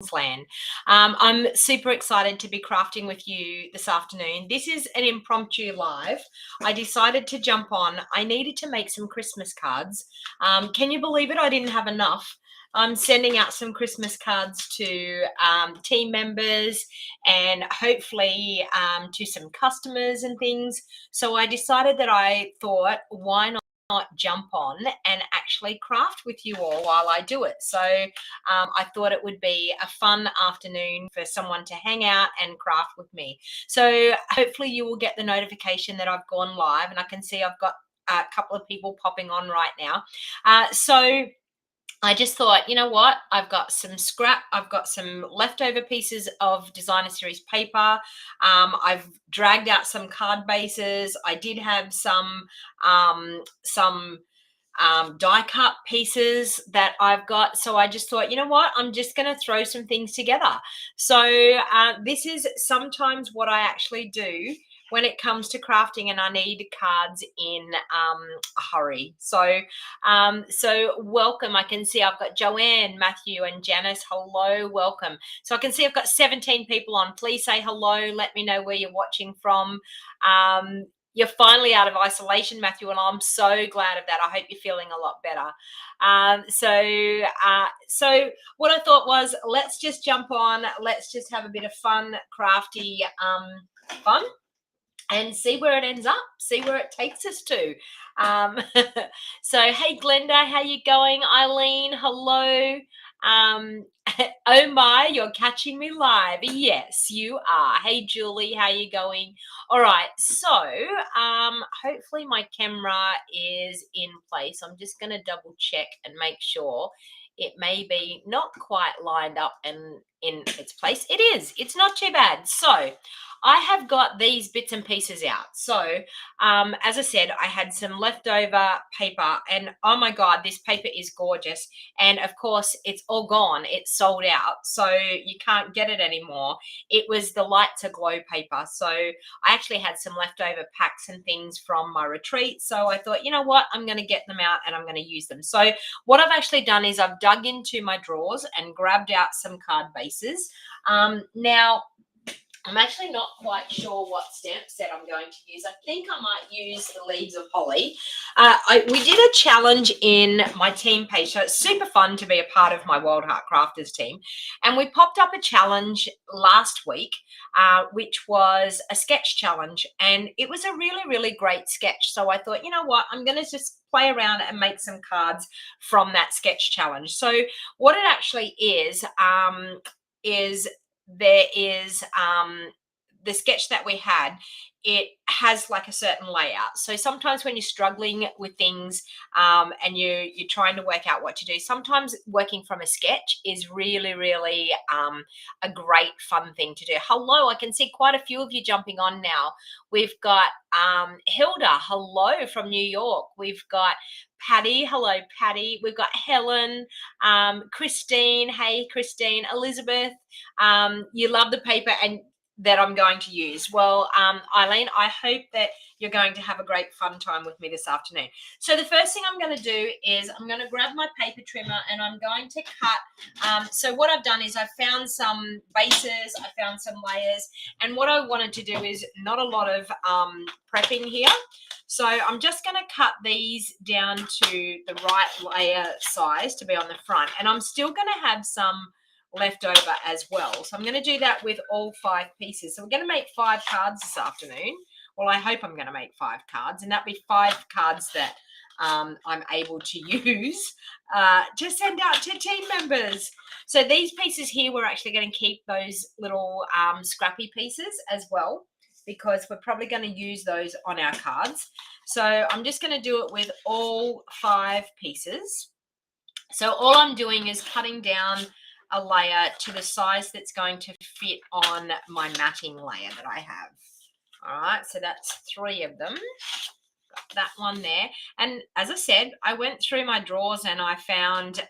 Queensland. I'm super excited to be crafting with you this afternoon. This is an impromptu live. I decided to jump on. I needed to make some Christmas cards. Can you believe it? I didn't have enough. I'm sending out some Christmas cards to team members and hopefully to some customers and things. So I decided that I thought, why not jump on and actually craft with you all while I do it. So I thought it would be a fun afternoon for someone to hang out and craft with me. So hopefully you will get the notification that I've gone live, and I can see I've got a couple of people popping on right now. So I just thought, you know what? I've got some scrap. I've got some leftover pieces of designer series paper. I've dragged out some card bases. I did have some die cut pieces that I've got. So I just thought, you know what? I'm just going to throw some things together. So this is sometimes what I actually do when it comes to crafting and I need cards in a hurry. So welcome. I can see I've got Joanne, Matthew, and Janice. Hello, welcome. So I can see I've got 17 people on. Please say hello. Let me know where you're watching from. You're finally out of isolation, Matthew, and I'm so glad of that. I hope you're feeling a lot better. So what I thought was, let's just jump on. Let's just have a bit of fun, crafty fun, and see where it ends up, see where it takes us to. So, hey, Glenda, how you going? Eileen, hello. Oh my, you're catching me live. Yes, you are. Hey, Julie, how you going? All right, so hopefully my camera is in place. I'm just going to double check and make sure. It may be not quite lined up and in its place. It is. It's not too bad. So I have got these bits and pieces out. So as I said, I had some leftover paper, and oh my God, this paper is gorgeous. And of course, it's all gone. It's sold out. So you can't get it anymore. It was the Light to Glow paper. So I actually had some leftover packs and things from my retreat. So I thought, you know what? I'm going to get them out and I'm going to use them. So what I've actually done is I've dug into my drawers and grabbed out some card bases. Now, I'm actually not quite sure what stamp set I'm going to use. I think I might use the Leaves of Holly. We did a challenge in my team page, so it's super fun to be a part of my Wild Heart Crafters team. And we popped up a challenge last week, which was a sketch challenge. And it was a really, really great sketch. So I thought, you know what, I'm going to just play around and make some cards from that sketch challenge. So what it actually is there is the sketch that we had. It has like a certain layout. So sometimes when you're struggling with things and you're trying to work out what to do, sometimes working from a sketch is really, really a great fun thing to do. Hello, I can see quite a few of you jumping on now. We've got Hilda, hello from New York. We've got Patty, hello Patty. We've got Helen, Christine, hey Christine, Elizabeth. You love the paper and that I'm going to use. Well, Eileen, I hope that you're going to have a great fun time with me this afternoon. So the first thing I'm going to do is I'm going to grab my paper trimmer and I'm going to cut. So what I've done is I've found some bases, I found some layers, and what I wanted to do is not a lot of prepping here. So I'm just going to cut these down to the right layer size to be on the front, and I'm still going to have some left over as well. So I'm going to do that with all 5 pieces. So we're going to make 5 cards this afternoon. Well, I hope I'm going to make 5 cards, and that'll be 5 cards that I'm able to use to send out to team members. So these pieces here, we're actually going to keep those little scrappy pieces as well, because we're probably going to use those on our cards. So I'm just going to do it with all 5 pieces. So all I'm doing is cutting down a layer to the size that's going to fit on my matting layer that I have. All right, so that's 3 of them. Got that one there. And as I said, I went through my drawers and I found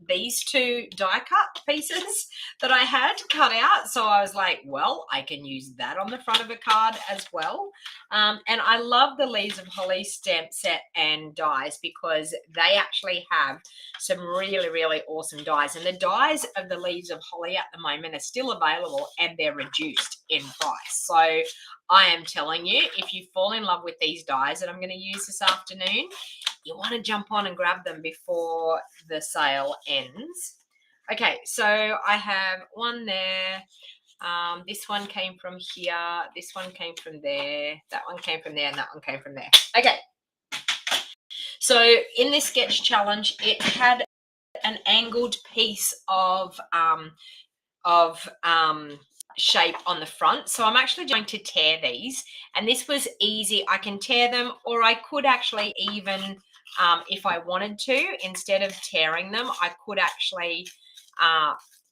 these 2 die cut pieces. that I had cut out. So I was like, well, I can use that on the front of a card as well. And I love the Leaves of Holly stamp set and dies because they actually have some really, really awesome dies. And the dies of the Leaves of Holly at the moment are still available and they're reduced in price. So I am telling you, if you fall in love with these dies that I'm going to use this afternoon, you want to jump on and grab them before the sale ends. Okay, so I have one there. This one came from here. This one came from there. That one came from there, and that one came from there. Okay. So in this sketch challenge, it had an angled piece of shape on the front. So I'm actually going to tear these, and this was easy. I can tear them, or I could actually even, if I wanted to, instead of tearing them, I could actually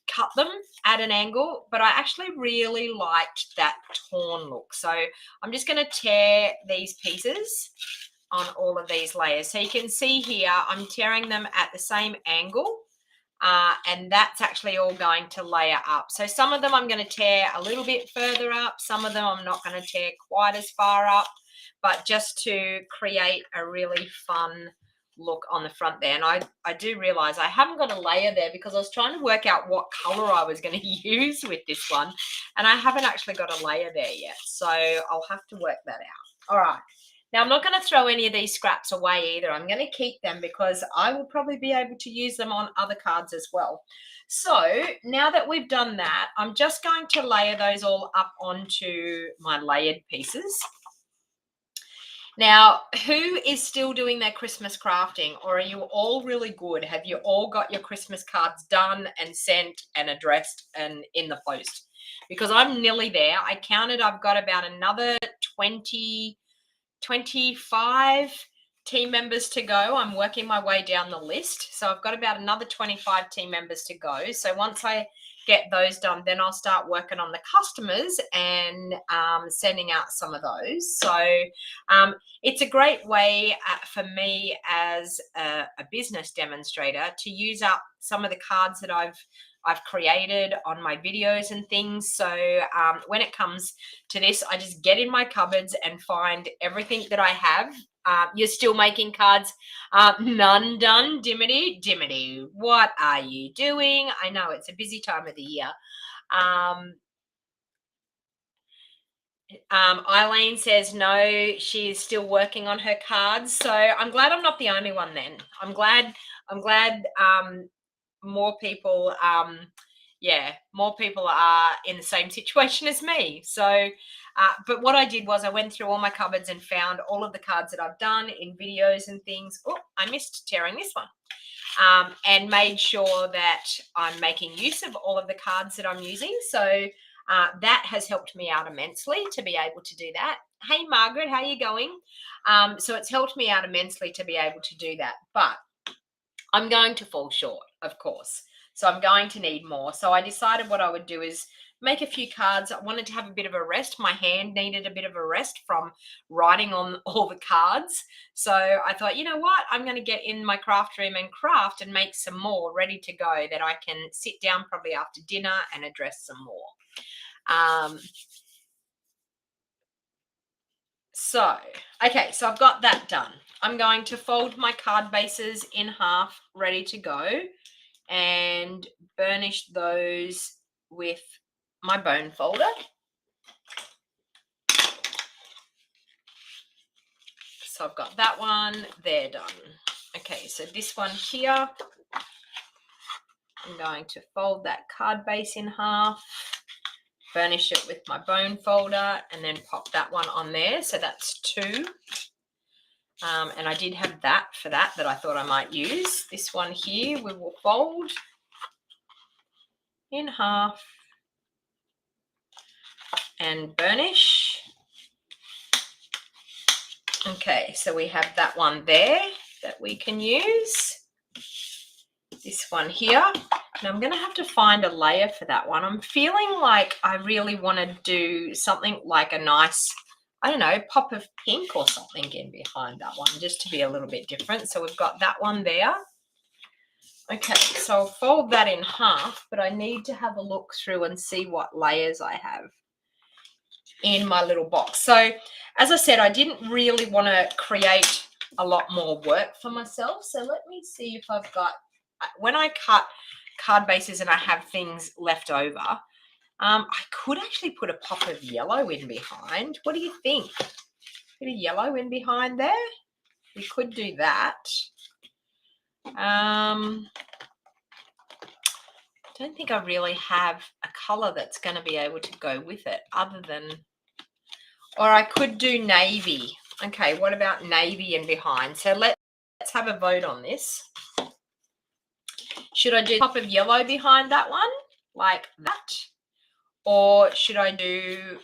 cut them at an angle, but I actually really liked that torn look. So I'm just going to tear these pieces on all of these layers. So you can see here, I'm tearing them at the same angle. And that's actually all going to layer up. So some of them I'm going to tear a little bit further up. Some of them I'm not going to tear quite as far up, but just to create a really fun look on the front there. And I do realize I haven't got a layer there because I was trying to work out what color I was going to use with this one. And I haven't actually got a layer there yet. So I'll have to work that out. All right. Now, I'm not going to throw any of these scraps away either. I'm going to keep them because I will probably be able to use them on other cards as well. So now that we've done that, I'm just going to layer those all up onto my layered pieces. Now, who is still doing their Christmas crafting, or are you all really good? Have you all got your Christmas cards done and sent and addressed and in the post? Because I'm nearly there. I counted, I've got about another 25 team members to go. I'm working my way down the list. So I've got about another 25 team members to go. So once I get those done, then I'll start working on the customers and sending out some of those. So it's a great way for me as a business demonstrator to use up some of the cards that I've created on my videos and things. So when it comes to this, I just get in my cupboards and find everything that I have. You're still making cards. None done, Dimity. Dimity, what are you doing? I know it's a busy time of the year. Eileen says no, she's still working on her cards. So I'm glad I'm not the only one then. I'm glad more people more people are in the same situation as me. So but what I did was I went through all my cupboards and found all of the cards that I've done in videos and things. Oh, I missed tearing this one. And made sure that I'm making use of all of the cards that I'm using. So that has helped me out immensely to be able to do that. Hey, Margaret, how are you going? So it's helped me out immensely to be able to do that. But I'm going to fall short, of course. So I'm going to need more. So I decided what I would do is make a few cards. I wanted to have a bit of a rest. My hand needed a bit of a rest from writing on all the cards. So I thought, you know what? I'm going to get in my craft room and craft and make some more ready to go that I can sit down probably after dinner and address some more. So I've got that done. I'm going to fold my card bases in half, ready to go, and burnish those with my bone folder. So I've got that one, they're done. Okay, so this one here, I'm going to fold that card base in half, burnish it with my bone folder, and then pop that one on there. So that's two. And I did have that for that I thought I might use. This one here we will fold in half and burnish. Okay, so we have that one there that we can use. This one here. Now I'm going to have to find a layer for that one. I'm feeling like I really want to do something like a nice, I don't know, pop of pink or something in behind that one, just to be a little bit different. So we've got that one there. Okay, so I'll fold that in half, but I need to have a look through and see what layers I have in my little box. So as I said, I didn't really want to create a lot more work for myself. So let me see if I've got, when I cut card bases and I have things left over, I could actually put a pop of yellow in behind. What do you think? Bit of yellow in behind there. We could do that. Don't think I really have a color that's going to be able to go with it other than, or I could do navy. Okay, what about navy in behind? So let's have a vote on this. Should I do a pop of yellow behind that one like that? Or should I do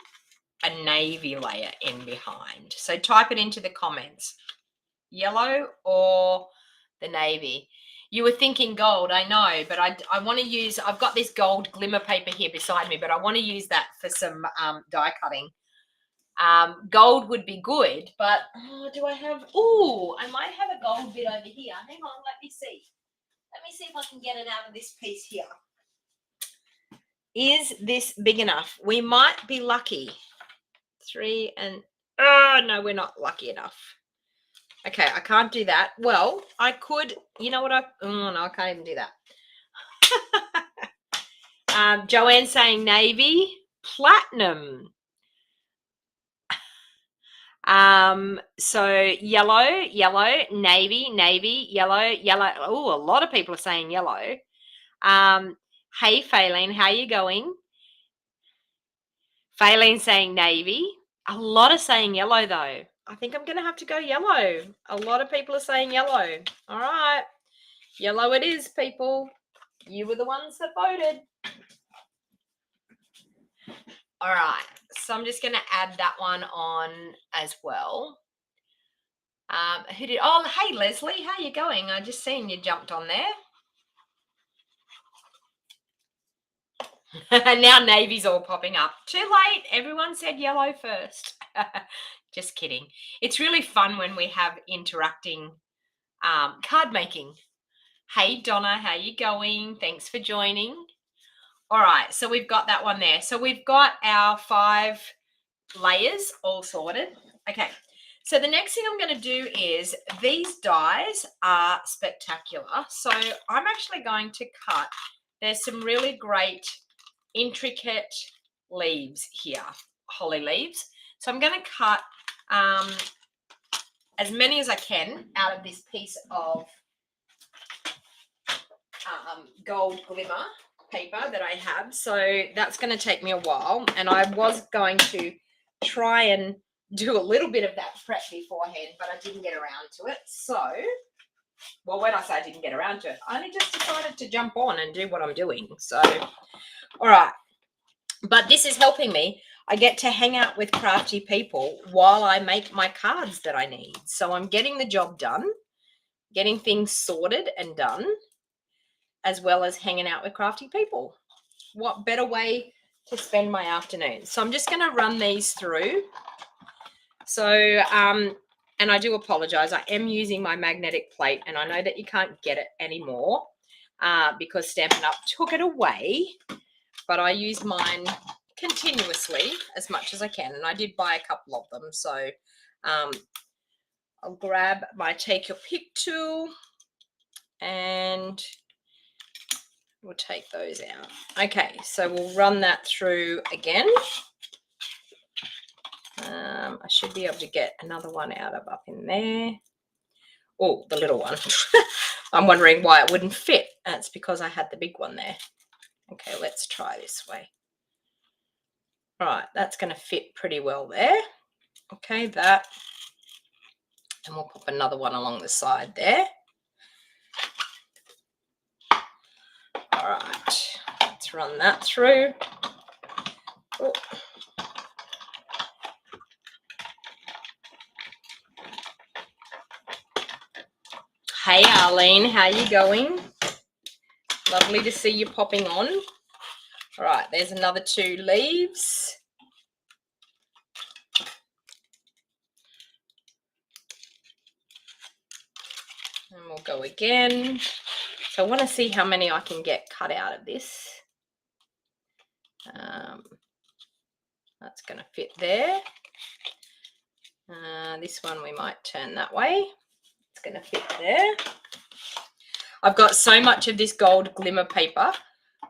a navy layer in behind? So type it into the comments. Yellow or the navy? You were thinking gold, I know, but I want to use, I've got this gold glimmer paper here beside me, but I want to use that for some die cutting. Gold would be good, but do I have, I might have a gold bit over here. Hang on, let me see. Let me see if I can get it out of this piece here. Is this big enough? We might be lucky. 3 and, no, we're not lucky enough. Okay, I can't do that. Well, I could, you know what, no, I can't even do that. Joanne saying navy, platinum. So yellow, navy, yellow. Oh, a lot of people are saying yellow. Hey, Faylene, how you going? Faylene saying navy. A lot are saying yellow, though. I think I'm going to have to go yellow. A lot of people are saying yellow. All right. Yellow it is, people. You were the ones that voted. All right. So I'm just going to add that one on as well. Who did? Oh, hey, Leslie. How you going? I just seen you jumped on there. Now navy's all popping up. Too late. Everyone said yellow first. Just kidding. It's really fun when we have interacting card making. Hey, Donna, how you going? Thanks for joining. All right, so we've got that one there. So we've got our 5 layers all sorted. Okay, so the next thing I'm going to do is, these dies are spectacular. So I'm actually going to cut, there's some really great intricate leaves here, holly leaves. So I'm going to cut as many as I can out of this piece of gold glimmer paper that I have. So that's going to take me a while, and I was going to try and do a little bit of that prep beforehand, but I didn't get around to it. So, well, when I say I didn't get around to it, I only just decided to jump on and do what I'm doing. So, all right. But this is helping me. I get to hang out with crafty people while I make my cards that I need. So I'm getting the job done, getting things sorted and done, as well as hanging out with crafty people. What better way to spend my afternoon? So I'm just going to run these through. So, and I do apologize. I am using my magnetic plate, and I know that you can't get it anymore because Stampin' Up took it away, but I use mine continuously as much as I can, and I did buy a couple of them. So I'll grab my Take Your Pick tool and we'll take those out. Okay, so we'll run that through again. I should be able to get another one out of up in there. Oh, the little one. I'm wondering why it wouldn't fit. That's because I had the big one there. Okay, let's try this way. All right, that's going to fit pretty well there. Okay, that. And we'll pop another one along the side there. All right, let's run that through. Oh. Hey, Arlene, how you going? Lovely to see you popping on. All right, there's another 2 leaves. And we'll go again. So I want to see how many I can get cut out of this. That's going to fit there. This one we might turn that way. It's going to fit there. I've got so much of this gold glimmer paper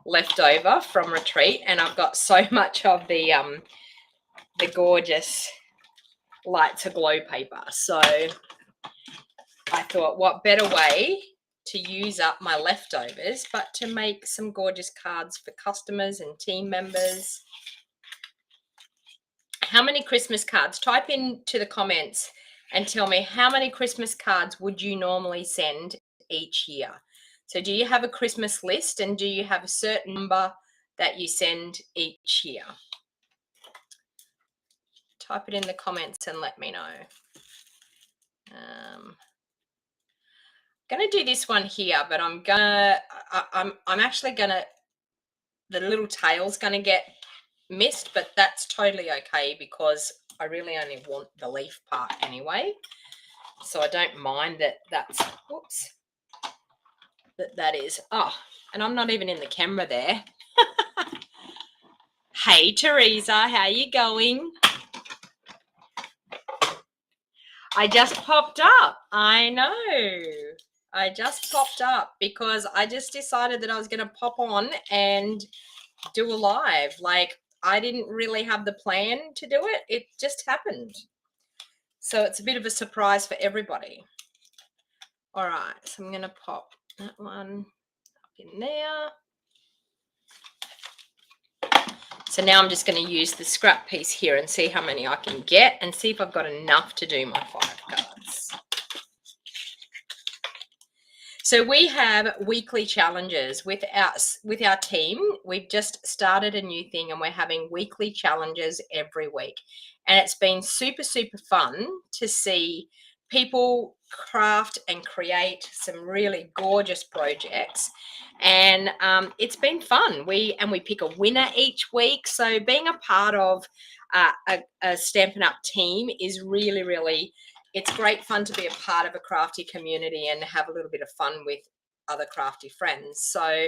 left over from retreat, and I've got so much of the gorgeous light to glow paper. So I thought, what better way to use up my leftovers but to make some gorgeous cards for customers and team members. How many Christmas cards? Type into the comments and tell me, how many Christmas cards would you normally send each year? So do you have a Christmas list, and do you have a certain number that you send each year? Type it in the comments and let me know. I'm gonna do this one here, but I'm actually gonna, the little tail's gonna get missed, but that's totally okay because I really only want the leaf part anyway. So I don't mind that that's, whoops, that is, oh, and I'm not even in the camera there. Hey, Teresa, how you going? I just popped up. I know. I just popped up because I just decided that I was going to pop on and do a live. Like, I didn't really have the plan to do it. It just happened. So it's a bit of a surprise for everybody. All right. So I'm going to pop that one up in there. So now I'm just going to use the scrap piece here and see how many I can get and see if I've got enough to do my 5 cards. So we have weekly challenges with our team. We've just started a new thing and we're having weekly challenges every week. And it's been super, super fun to see people craft and create some really gorgeous projects. And it's been fun. We pick a winner each week. So being a part of a Stampin' Up team is really, really, it's great fun to be a part of a crafty community and have a little bit of fun with other crafty friends. So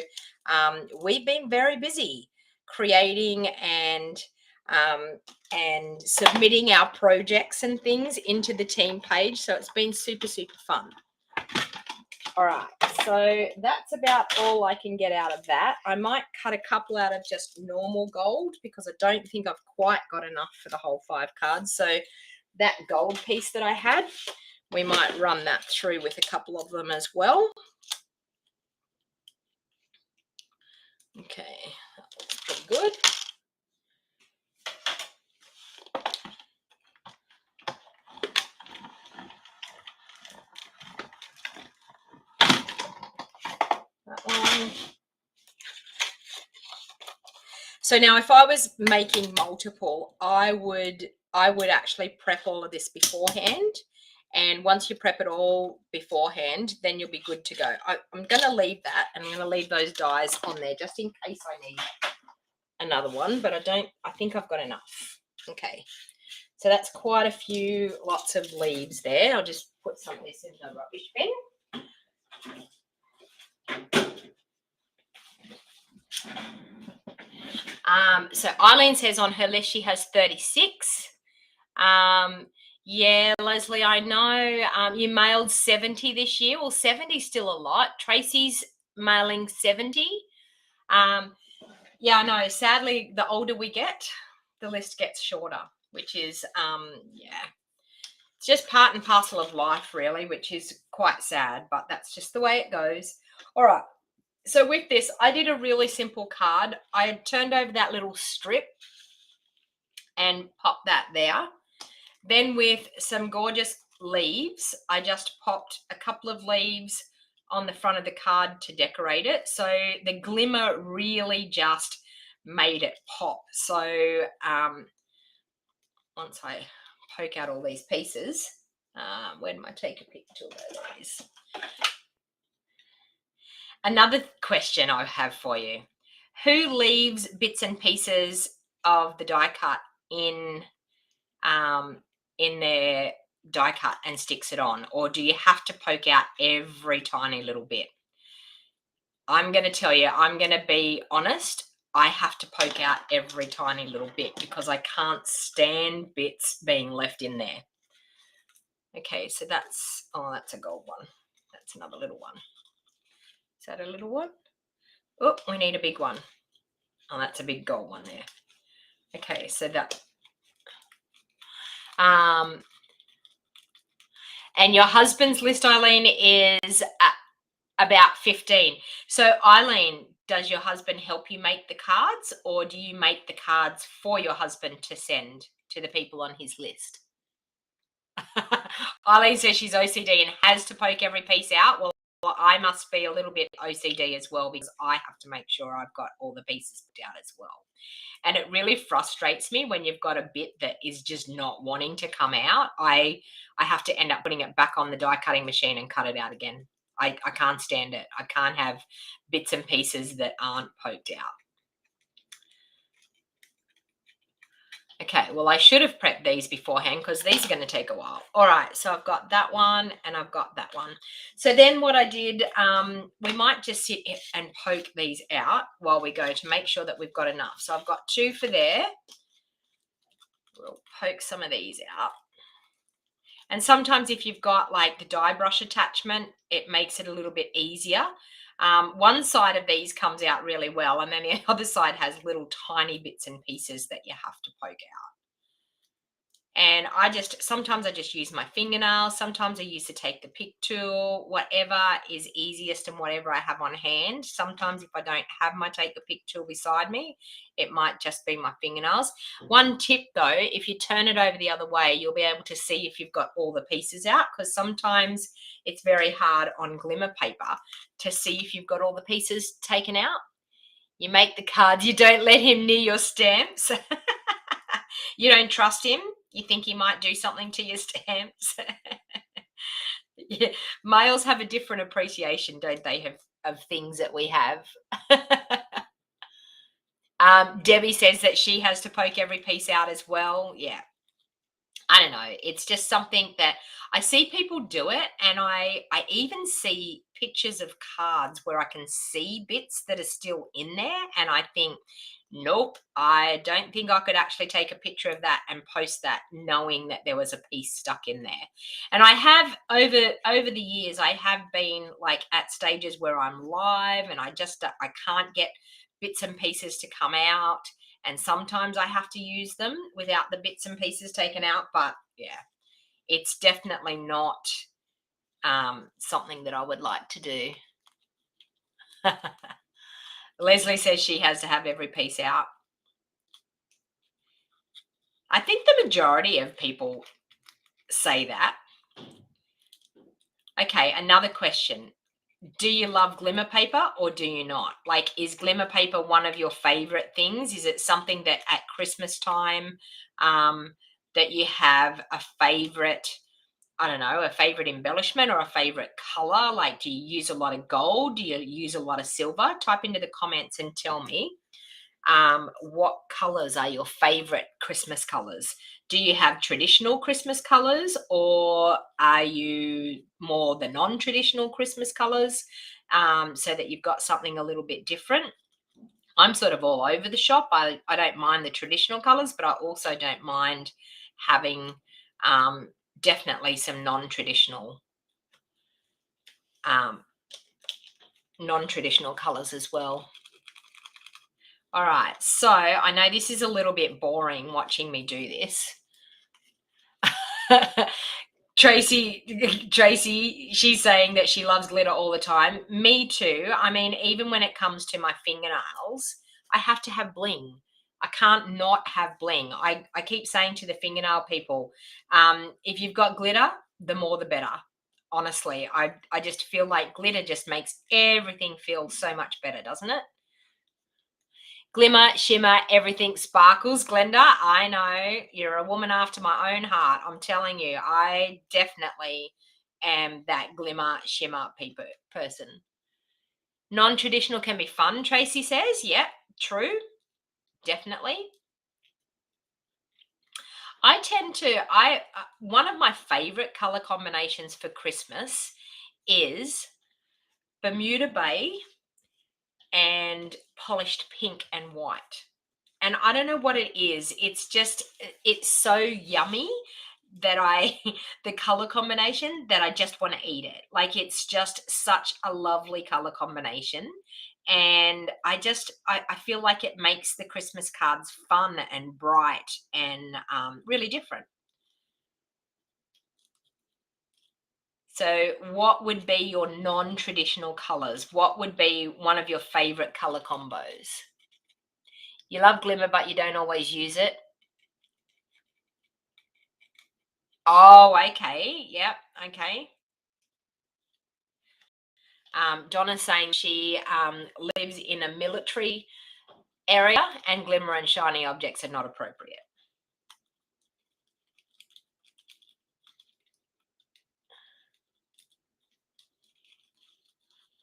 we've been very busy creating and submitting our projects and things into the team page. So it's been super, super fun. All right, so that's about all I can get out of that. I might cut a couple out of just normal gold because I don't think I've quite got enough for the whole 5 cards. So that gold piece that I had, we might run that through with a couple of them as well. Okay, that looks pretty good. That one. So now if I was making multiple, I would actually prep all of this beforehand. And once you prep it all beforehand, then you'll be good to go. I'm going to leave that, and I'm going to leave those dies on there just in case I need another one, but I think I've got enough. Okay, so that's quite a few, lots of leaves there. I'll just put some of this in the rubbish bin. So Eileen says on her list she has 36. Yeah, Leslie, I know you mailed 70 this year. Well, 70 is still a lot. Tracy's mailing 70. Yeah, I know. Sadly, the older we get, the list gets shorter, which is, yeah, it's just part and parcel of life, really, which is quite sad, but that's just the way it goes. All right. So with this, I did a really simple card. I turned over that little strip and popped that there. Then with some gorgeous leaves, I just popped a couple of leaves on the front of the card to decorate it. So the glimmer really just made it pop. So once I poke out all these pieces, where did my take a pic tool is? Another question I have for you. Who leaves bits and pieces of the die cut in their die cut and sticks it on? Or do you have to poke out every tiny little bit? I'm going to tell you, I'm going to be honest. I have to poke out every tiny little bit because I can't stand bits being left in there. Okay, so that's, oh, that's a gold one. That's another little one. Is that a little one? Oh, we need a big one. Oh, that's a big gold one there. Okay, so that. And your husband's list, Eileen, is about 15. So, Eileen, does your husband help you make the cards, or do you make the cards for your husband to send to the people on his list? Eileen says she's OCD and has to poke every piece out. Well, I must be a little bit OCD as well because I have to make sure I've got all the pieces put out as well. And it really frustrates me when you've got a bit that is just not wanting to come out. I have to end up putting it back on the die cutting machine and cut it out again. I can't stand it. I can't have bits and pieces that aren't poked out. Okay, well, I should have prepped these beforehand because these are going to take a while. All right, so I've got that one and I've got that one. So then what I did, we might just sit and poke these out while we go to make sure that we've got enough. So I've got 2 for there. We'll poke some of these out. And sometimes if you've got like the die brush attachment, it makes it a little bit easier. One side of these comes out really well, and then the other side has little tiny bits and pieces that you have to poke out. And sometimes I just use my fingernails. Sometimes I use the take the pick tool, whatever is easiest and whatever I have on hand. Sometimes if I don't have my take the pick tool beside me, it might just be my fingernails. One tip though, if you turn it over the other way, you'll be able to see if you've got all the pieces out, because sometimes it's very hard on glimmer paper to see if you've got all the pieces taken out. You make the cards, you don't let him near your stamps. You don't trust him. You think he might do something to your stamps. Yeah. Males have a different appreciation, don't they, of things that we have. Debbie says that she has to poke every piece out as well. Yeah. I don't know. It's just something that I see people do it, and I even see pictures of cards where I can see bits that are still in there, and I think, nope, I don't think I could actually take a picture of that and post that knowing that there was a piece stuck in there. And I have over the years, I have been like at stages where I'm live and I can't get bits and pieces to come out. And sometimes I have to use them without the bits and pieces taken out. But yeah, it's definitely not something that I would like to do. Leslie says she has to have every piece out. I think the majority of people say that. Okay, another question. Do you love glimmer paper or do you not? Like, is glimmer paper one of your favorite things? Is it something that at Christmas time that you have a favorite, I don't know, a favorite embellishment or a favorite color? Like, do you use a lot of gold? Do you use a lot of silver? Type into the comments and tell me what colors are your favorite Christmas colors. Do you have traditional Christmas colors, or are you more the non-traditional Christmas colors, so that you've got something a little bit different? I'm sort of all over the shop. I don't mind the traditional colors, but I also don't mind having definitely some non-traditional colors as well. All right, so I know this is a little bit boring watching me do this. Tracy, she's saying that she loves glitter all the time. Me too. I mean, even when it comes to my fingernails, I have to have bling. I can't not have bling. I keep saying to the fingernail people, if you've got glitter, the more the better. Honestly, I just feel like glitter just makes everything feel so much better, doesn't it? Glimmer, shimmer, everything sparkles. Glenda, I know you're a woman after my own heart. I'm telling you, I definitely am that glimmer, shimmer person. Non-traditional can be fun, Tracy says. Yep, true. Definitely. One of my favorite color combinations for Christmas is Bermuda Bay and polished pink and white. And I don't know what it is. It's just, it's so yummy that the color combination, that I just want to eat it. Like, it's just such a lovely color combination. And I feel like it makes the Christmas cards fun and bright and really different. So, what would be your non-traditional colors? What would be one of your favorite color combos? You love glimmer, but you don't always use it. Oh, okay. Yep. Okay. Donna's saying she lives in a military area and glimmer and shiny objects are not appropriate.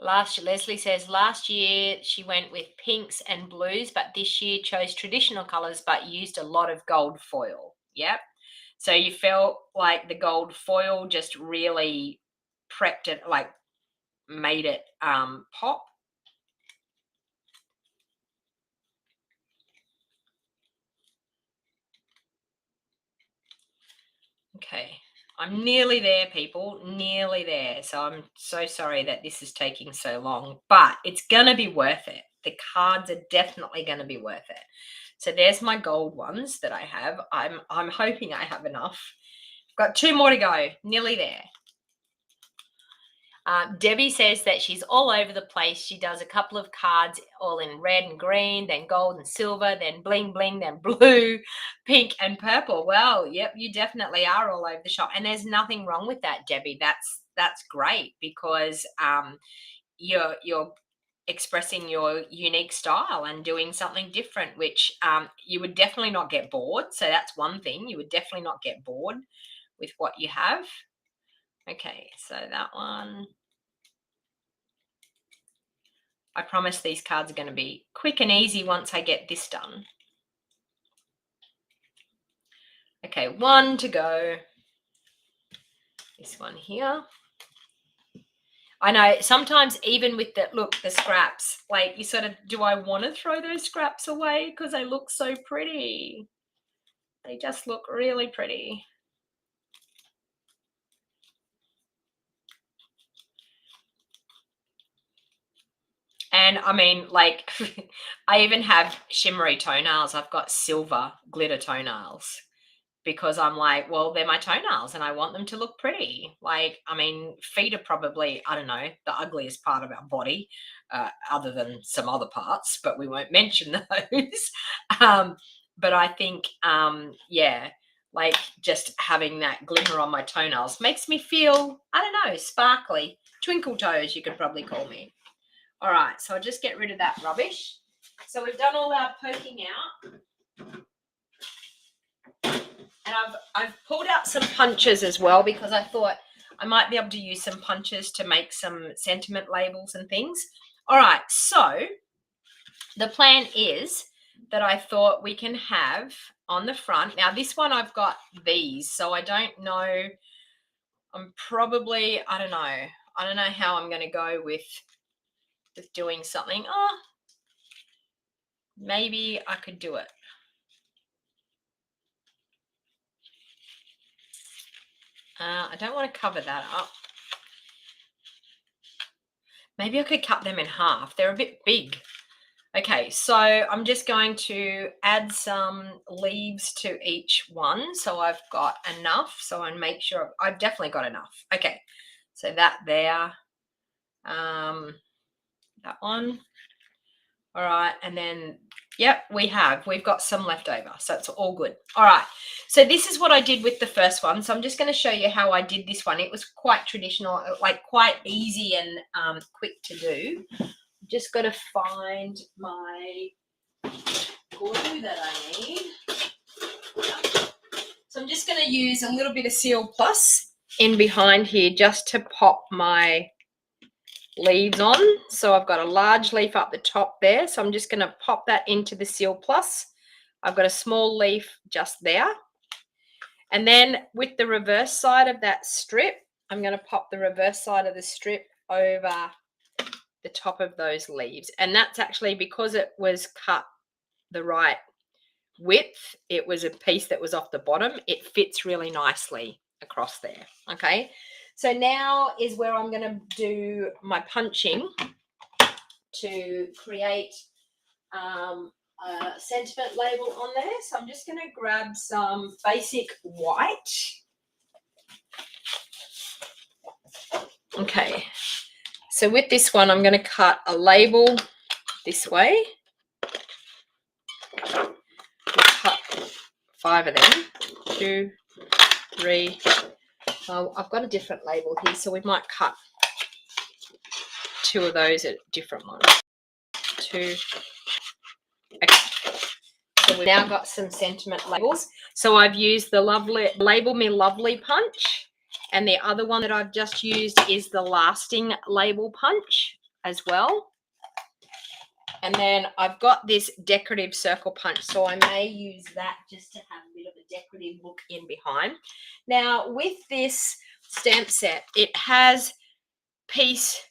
Leslie says last year she went with pinks and blues, but this year chose traditional colors but used a lot of gold foil. Yep. So you felt like the gold foil just really prepped it, like made it pop. Okay. I'm nearly there, people, nearly there. So I'm so sorry that this is taking so long, but it's going to be worth it. The cards are definitely going to be worth it. So there's my gold ones that I have. I'm hoping I have enough. Got 2 more to go, nearly there. Debbie says that she's all over the place. She does a couple of cards all in red and green, then gold and silver, then bling bling, then blue, pink and purple. Well, yep, you definitely are all over the shop, and there's nothing wrong with that, Debbie. That's great, because you're expressing your unique style and doing something different, which you would definitely not get bored. So that's one thing. You would definitely not get bored with what you have. Okay, so that one. I promise these cards are going to be quick and easy once I get this done. Okay, 1 to go. This one here. I know sometimes even with the scraps, like you sort of, do I want to throw those scraps away because they look so pretty? They just look really pretty. And I mean, like, I even have shimmery toenails. I've got silver glitter toenails because I'm like, well, they're my toenails and I want them to look pretty. Like, I mean, feet are probably, I don't know, the ugliest part of our body, other than some other parts, but we won't mention those. But I think, yeah, like just having that glimmer on my toenails makes me feel, I don't know, sparkly. Twinkle toes, you could probably call me. All right, so I'll just get rid of that rubbish. So we've done all our poking out. And I've pulled out some punches as well, because I thought I might be able to use some punches to make some sentiment labels and things. All right, so the plan is that I thought we can have on the front. Now this one I've got these, so I don't know. I'm probably, I don't know how I'm going to go with doing something. Oh, maybe I could do it. I don't want to cover that up. Maybe I could cut them in half. They're a bit big. Okay, so I'm just going to add some leaves to each one. So I've got enough. So I make sure I've definitely got enough. Okay, so that there, that one. All right, and then, yep, we've got some left over. So it's all good. All right, so this is what I did with the first one. So I'm just going to show you how I did this one. It was quite traditional, like quite easy and quick to do. Just got to find my glue that I need. So I'm just going to use a little bit of Seal Plus in behind here just to pop my leaves on. So I've got a large leaf up the top there. So I'm just going to pop that into the Seal Plus. I've got a small leaf just there. And then with the reverse side of that strip, I'm going to pop the reverse side of the strip over the top of those leaves. And that's actually because it was cut the right width. It was a piece that was off the bottom. It fits really nicely across there. Okay, so now is where I'm going to do my punching to create a sentiment label on there. So I'm just going to grab some basic white. Okay, so with this one, I'm going to cut a label this way. We'll cut 5 of them. 2, 3. Oh, I've got a different label here, so we might cut 2 of those at different ones. 2. Okay. So we've now got some sentiment labels. So I've used the lovely Label Me Lovely punch, and the other one that I've just used is the Lasting Label punch as well. And then I've got this decorative circle punch, so I may use that just to have a bit of a decorative look in behind. Now, with this stamp set, it has peace,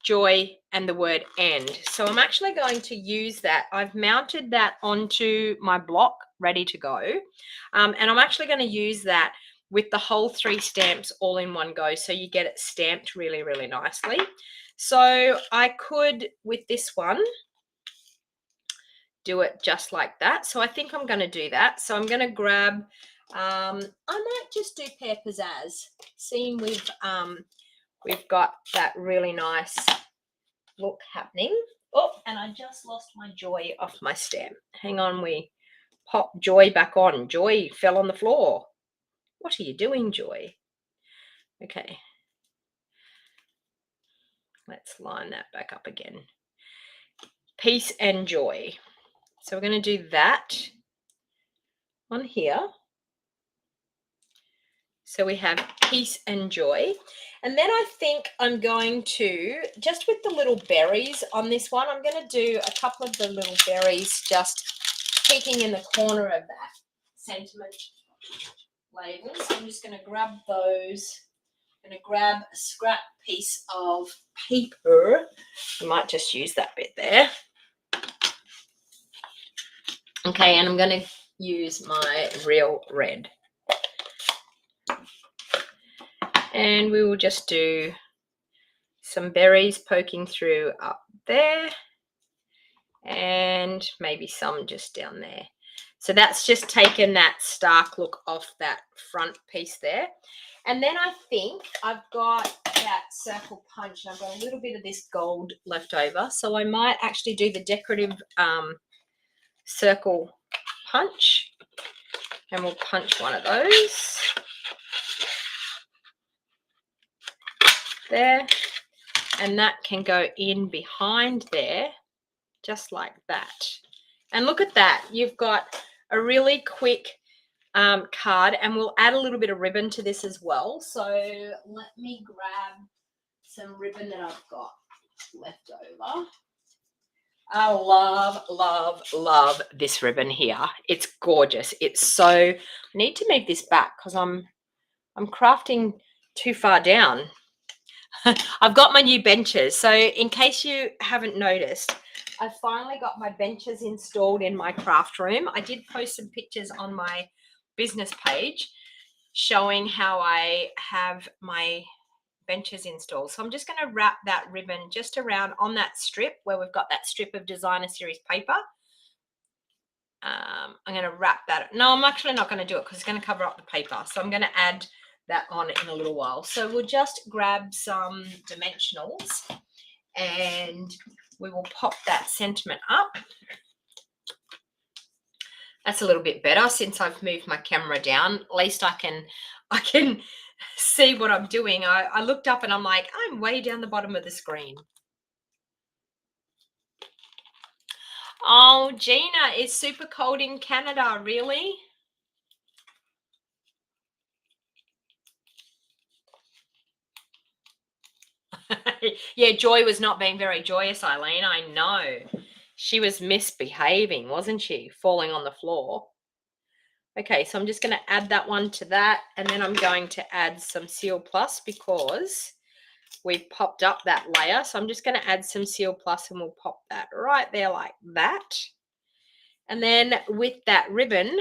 joy, and the word end. So I'm actually going to use that. I've mounted that onto my block, ready to go. And I'm actually going to use that with the whole 3 stamps all in one go, so you get it stamped really, really nicely. So I could, with this one, do it just like that. So I think I'm going to do that. So I'm going to grab, I might just do Pear Pizzazz. Seeing we've got that really nice look happening. Oh, and I just lost my Joy off my stamp. Hang on, we pop Joy back on. Joy fell on the floor. What are you doing, Joy? Okay. Let's line that back up again. Peace and joy. So we're going to do that on here. So we have peace and joy. And then I think I'm going to, just with the little berries on this one, I'm going to do a couple of the little berries just peeking in the corner of that sentiment label. So I'm just going to grab those. I'm going to grab a scrap piece of paper. I might just use that bit there. Okay, and I'm going to use my real red. And we will just do some berries poking through up there and maybe some just down there. So that's just taken that stark look off that front piece there. And then I think I've got that circle punch. I've got a little bit of this gold left over. So I might actually do the decorative circle punch. And we'll punch one of those. There, and that can go in behind there just like that. And look at that, you've got a really quick card, and we'll add a little bit of ribbon to this as well. So let me grab some ribbon that I've got left over. I love, love, love this ribbon here. It's gorgeous. It's so, I need to move this back because I'm crafting too far down. I've got my new benches. So in case you haven't noticed, I finally got my benches installed in my craft room. I did post some pictures on my business page showing how I have my benches installed. So I'm just going to wrap that ribbon just around on that strip where we've got that strip of designer series paper. I'm going to wrap that. No, I'm actually not going to do it because it's going to cover up the paper. So I'm going to add that on in a little while. So we'll just grab some dimensionals and we will pop that sentiment up. That's a little bit better since I've moved my camera down. At least I can see what I'm doing. I looked up and I'm like, I'm way down the bottom of the screen. Oh, Gina, it's super cold in Canada, really? Yeah, Joy was not being very joyous, Eileen. I know. She was misbehaving, wasn't she? Falling on the floor. Okay, so I'm just going to add that one to that. And then I'm going to add some Seal Plus because we've popped up that layer. So I'm just going to add some Seal Plus and we'll pop that right there like that. And then with that ribbon,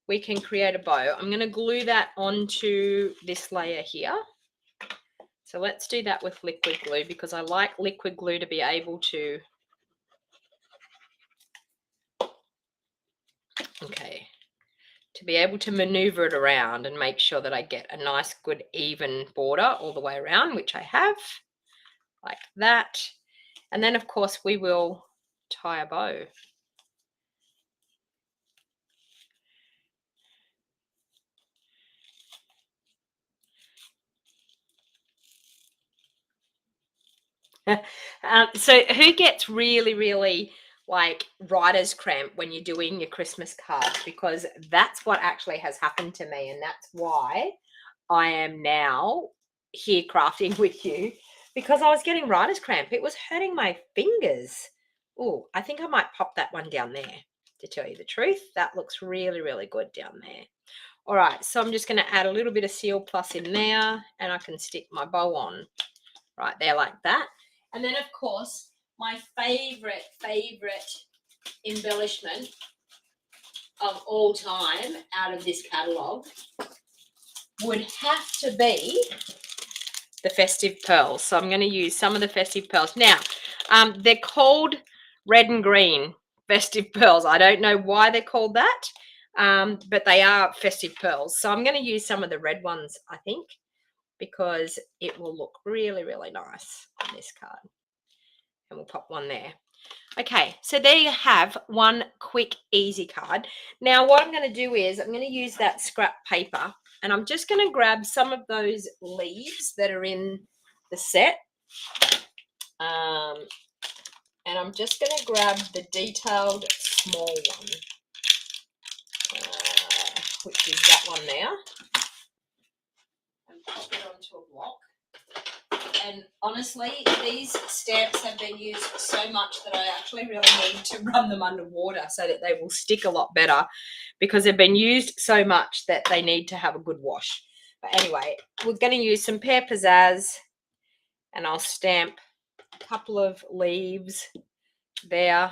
we can create a bow. I'm going to glue that onto this layer here. So let's do that with liquid glue because I like liquid glue to be able to, to be able to maneuver it around and make sure that I get a nice, good, even border all the way around, which I have, like that. And then, of course, we will tie a bow. So who gets really like writer's cramp when you're doing your Christmas cards? Because that's what actually has happened to me, and that's why I am now here crafting with you, because I was getting writer's cramp. It was hurting my fingers. Oh, I think I might pop that one down there, to tell you the truth. That looks really good down there. All right, so I'm just going to add a little bit of Seal Plus in there, and I can stick my bow on right there like that. And then, of course, my favorite embellishment of all time out of this catalogue would have to be the festive pearls. So I'm going to use some of the festive pearls. Now, they're called red and green festive pearls. I don't know why they're called that, but they are festive pearls. So I'm going to use some of the red ones, I think, because it will look really nice on this card. And we'll pop one there. Okay, so there you have one quick, easy card. Now, what I'm going to do is I'm going to use that scrap paper, and I'm just going to grab some of those leaves that are in the set. And I'm just going to grab the detailed small one, which is that one there, and pop it onto a block. And honestly, these stamps have been used so much that I actually really need to run them under water so that they will stick a lot better, because they've been used so much that they need to have a good wash. But anyway, we're going to use some Pear Pizzazz, and I'll stamp a couple of leaves there.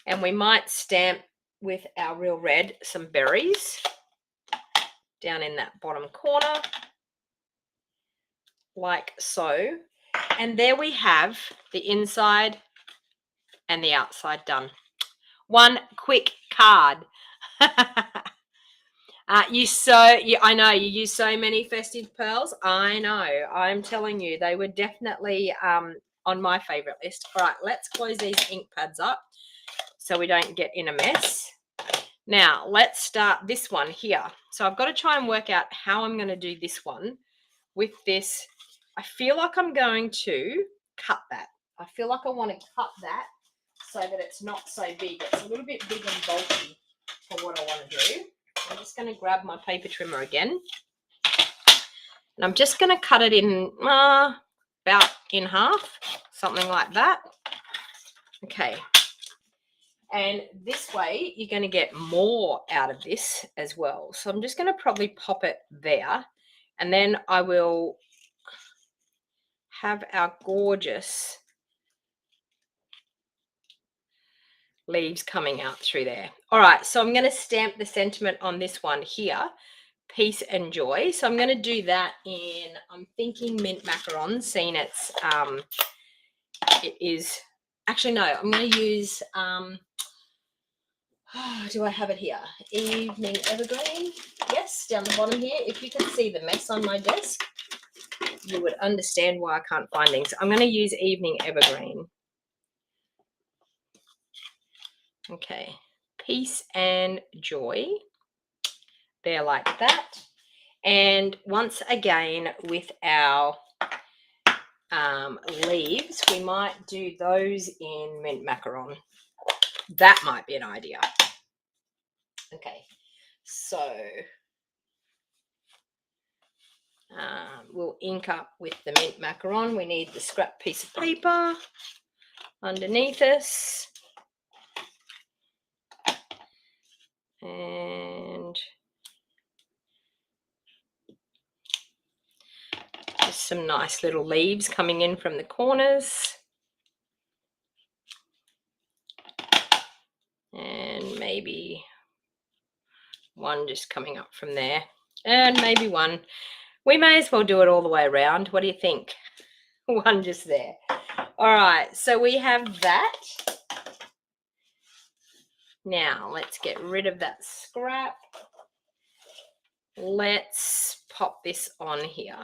And we might stamp with our Real Red some berries down in that bottom corner, like so. And there we have the inside and the outside done. One quick card. I know you use so many festive pearls. I know. I'm telling you, they were definitely on my favorite list. All right, let's close these ink pads up so we don't get in a mess. Now, let's start this one here. So I've got to try and work out how I'm going to do this one with this. I feel like I'm going to cut that. I feel like I want to cut that so that it's not so big. It's a little bit big and bulky for what I want to do. I'm just going to grab my paper trimmer again. And I'm just going to cut it in about in half, something like that. Okay. And this way, you're going to get more out of this as well. So I'm just going to probably pop it there. And then I will have our gorgeous leaves coming out through there. All right, so I'm going to stamp the sentiment on this one here, peace and joy. So I'm going to do that in, I'm thinking mint macaron, seeing it's, it is, actually no, I'm going to use, do I have it here? Evening Evergreen. Yes, down the bottom here. If you can see the mess on my desk, you would understand why I can't find things. I'm going to use Evening Evergreen. Okay, peace and joy. There like that. And once again with our leaves, we might do those in mint macaron. That might be an idea. Okay, so we'll ink up with the mint macaron. We need the scrap piece of paper underneath us. And just some nice little leaves coming in from the corners. And maybe one just coming up from there. And maybe one. We may as well do it all the way around. What do you think? One just there. All right, so we have that. Now, let's get rid of that scrap. Let's pop this on here.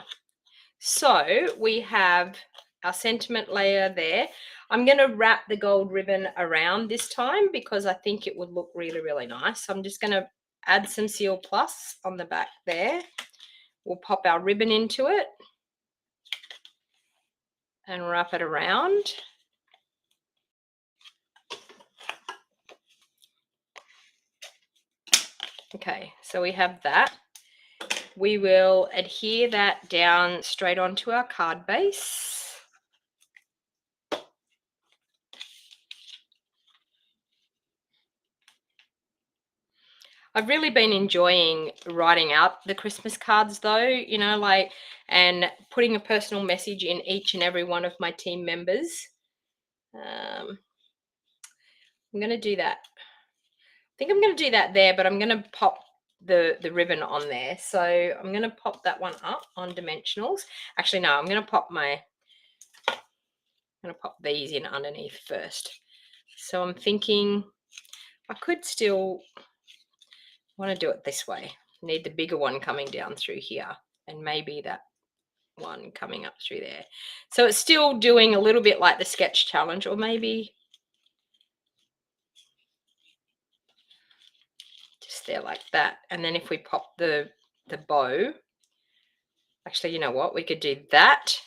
So we have our sentiment layer there. I'm going to wrap the gold ribbon around this time because I think it would look really, really nice. So I'm just going to add some Seal Plus on the back there. We'll pop our ribbon into it and wrap it around. Okay, so we have that. We will adhere that down straight onto our card base. I've really been enjoying writing out the Christmas cards though, you know, like, and putting a personal message in each and every one of my team members. I'm going to do that. I think I'm going to do that there, but I'm going to pop the ribbon on there. So I'm going to pop that one up on dimensionals. Actually, no, I'm going to pop these in underneath first. So I'm thinking I could still want to do it this way. Need the bigger one coming down through here, and maybe that one coming up through there. So it's still doing a little bit like the sketch challenge, or maybe just there like that. And then if we pop the bow, actually, you know what? We could do that,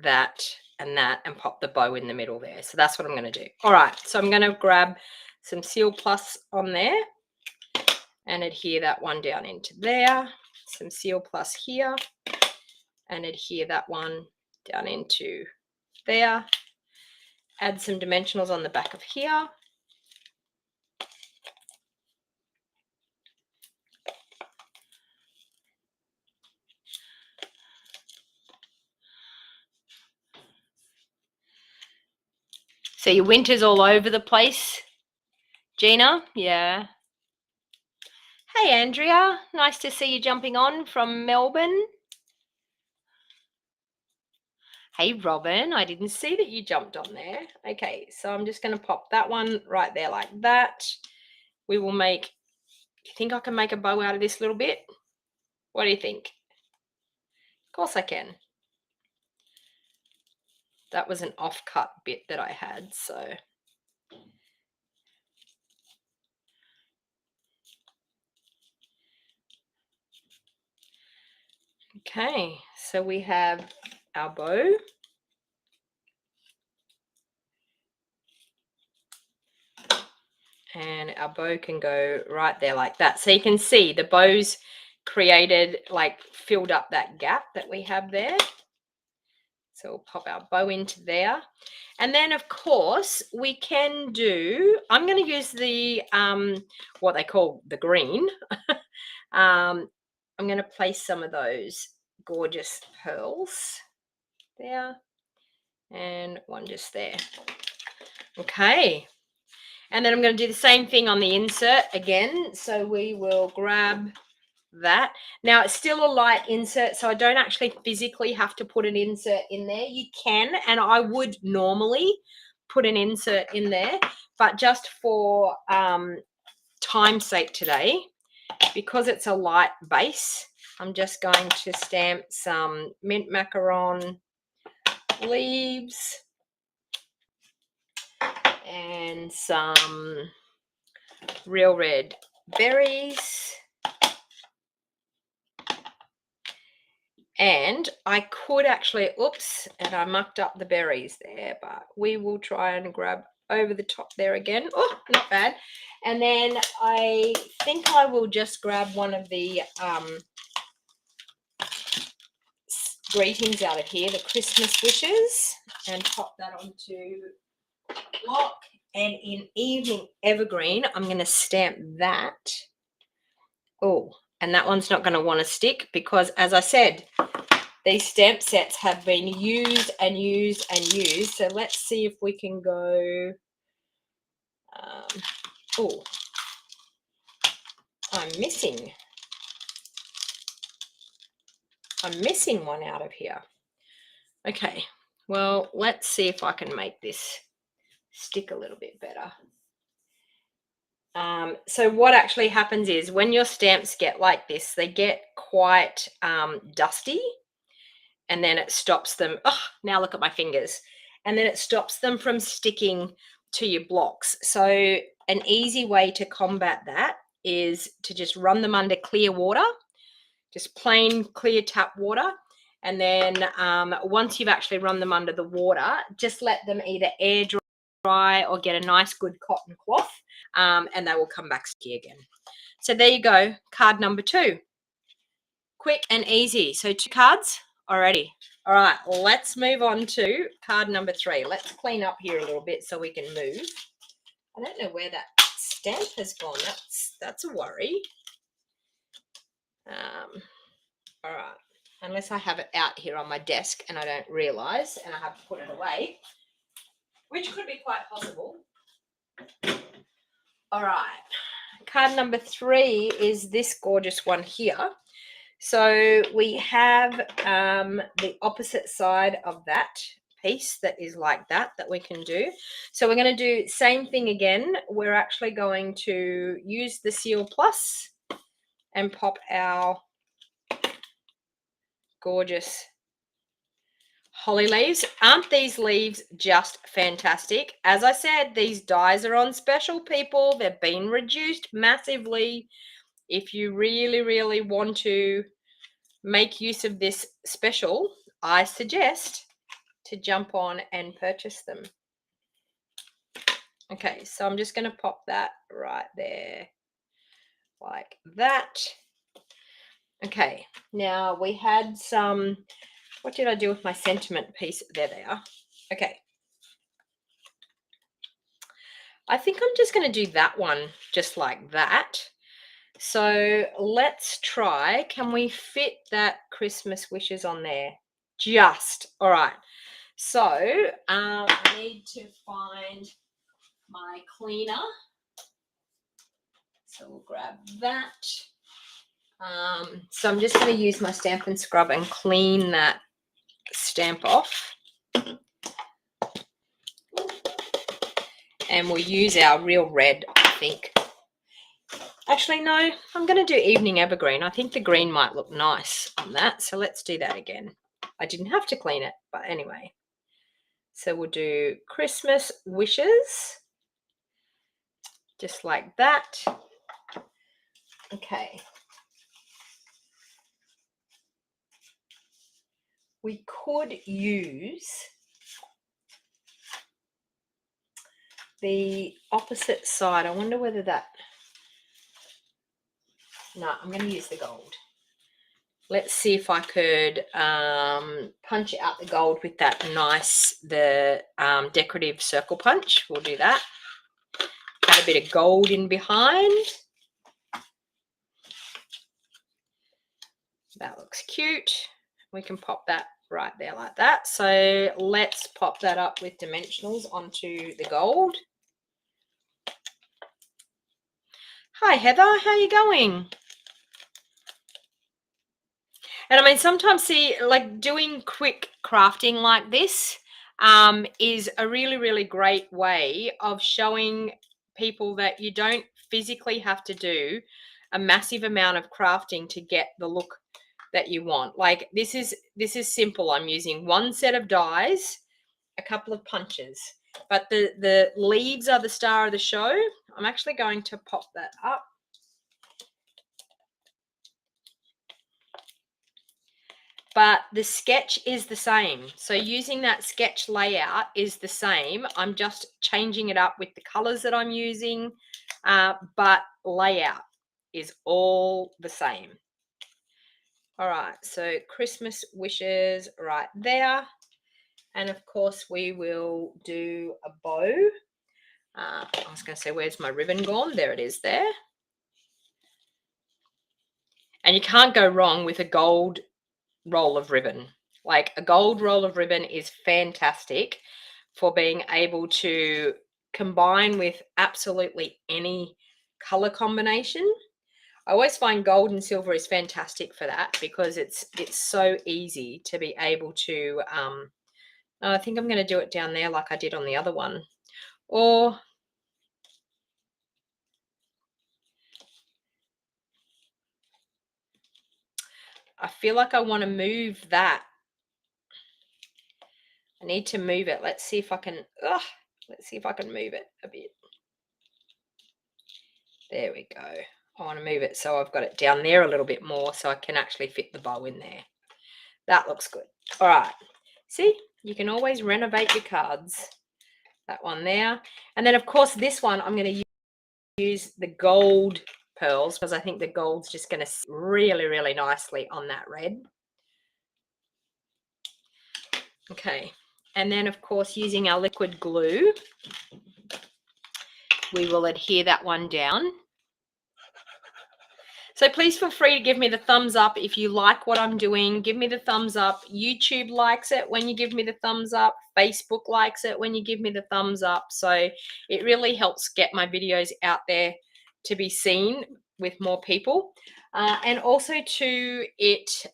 that, and that, and pop the bow in the middle there. So that's what I'm going to do. All right, so I'm going to grab some Seal Plus on there and adhere that one down into there. Some Seal Plus here and adhere that one down into there. Add some dimensionals on the back of here. So your winter's all over the place, Gina? Yeah. Hey, Andrea. Nice to see you jumping on from Melbourne. Hey, Robin. I didn't see that you jumped on there. Okay, so I'm just going to pop that one right there like that. We will make... You think I can make a bow out of this little bit? What do you think? Of course I can. That was an off-cut bit that I had, so... Okay, so we have our bow. And our bow can go right there like that. So you can see the bow's created, like filled up that gap that we have there. So we'll pop our bow into there. And then of course we can do, I'm going to use the, what they call the green. I'm going to place some of those gorgeous pearls there and one just there. Okay. And then I'm going to do the same thing on the insert again. So we will grab that. Now it's still a light insert, so I don't actually physically have to put an insert in there. You can, and I would normally put an insert in there, but just for time's sake today, because it's a light base, I'm just going to stamp some mint macaron leaves and some real red berries. And I could actually, oops, and I mucked up the berries there, but we will try and grab over the top there again. Oh, not bad. And then I think I will just grab one of the greetings out of here, the Christmas wishes, and pop that onto block. And in Evening Evergreen, I'm going to stamp that. Oh, and that one's not going to want to stick because, as I said, these stamp sets have been used and used and used. So let's see if we can go. Oh, I'm missing one out of here. Okay, well, let's see if I can make this stick a little bit better. So what actually happens is when your stamps get like this, they get quite dusty, and then it stops them. Oh, now look at my fingers. And then it stops them from sticking to your blocks. So an easy way to combat that is to just run them under clear water, just plain clear tap water. And then once you've actually run them under the water, just let them either air dry or get a nice good cotton cloth, and they will come back sticky again. So there you go, card number 2. Quick and easy. So 2 cards already. All right, let's move on to card number 3. Let's clean up here a little bit so we can move. I don't know where that stamp has gone. That's a worry. All right, unless I have it out here on my desk and I don't realize and I have to put it away, which could be quite possible. All right, card number 3 is this gorgeous one here. So we have the opposite side of that piece that is like that we can do. So we're going to do same thing again. We're actually going to use the Seal Plus and pop our gorgeous holly leaves. Aren't these leaves just fantastic? As I said, these dies are on special, people. They've been reduced massively. If you really, really want to make use of this special, I suggest to jump on and purchase them. Okay, so I'm just going to pop that right there like that. Okay, now we had some, what did I do with my sentiment piece? There they are. Okay, I think I'm just going to do that one just like that. So let's try, can we fit that Christmas wishes on there? Just, all right. So I need to find my cleaner. So we'll grab that. So I'm just going to use my Stampin' Scrub and clean that stamp off. And we'll use our real red, I think. Actually, no, I'm going to do Evening Evergreen. I think the green might look nice on that. So let's do that again. I didn't have to clean it, but anyway. So we'll do Christmas Wishes. Just like that. Okay. We could use the opposite side. I wonder whether that... No, I'm going to use the gold. Let's see if I could punch out the gold with that nice, decorative circle punch. We'll do that. Add a bit of gold in behind. That looks cute. We can pop that right there like that. So let's pop that up with dimensionals onto the gold. Hi, Heather. How are you going? And I mean, sometimes, see, like doing quick crafting like this is a really, really great way of showing people that you don't physically have to do a massive amount of crafting to get the look that you want. Like this is simple. I'm using one set of dies, a couple of punches, but the leaves are the star of the show. I'm actually going to pop that up. But the sketch is the same. So using that sketch layout is the same. I'm just changing it up with the colors that I'm using, but layout is all the same. All right, so Christmas wishes right there. And of course, we will do a bow. I was going to say, where's my ribbon gone? There it is there. And you can't go wrong with a gold roll of ribbon. Like a gold roll of ribbon is fantastic for being able to combine with absolutely any color combination. I always find gold and silver is fantastic for that because it's so easy to be able to I think I'm going to do it down there like I did on the other one. Or I feel like I want to move that. I need to move it. Let's see if I can move it a bit. There we go. I want to move it so I've got it down there a little bit more so I can actually fit the bow in there. That looks good. All right. See, you can always renovate your cards. That one there. And then, of course, this one I'm going to use the gold pearls because I think the gold's just going to sit really, really nicely on that red. Okay. And then, of course, using our liquid glue, we will adhere that one down. So please feel free to give me the thumbs up if you like what I'm doing. Give me the thumbs up. YouTube likes it when you give me the thumbs up. Facebook likes it when you give me the thumbs up. So it really helps get my videos out there to be seen with more people. And also too, it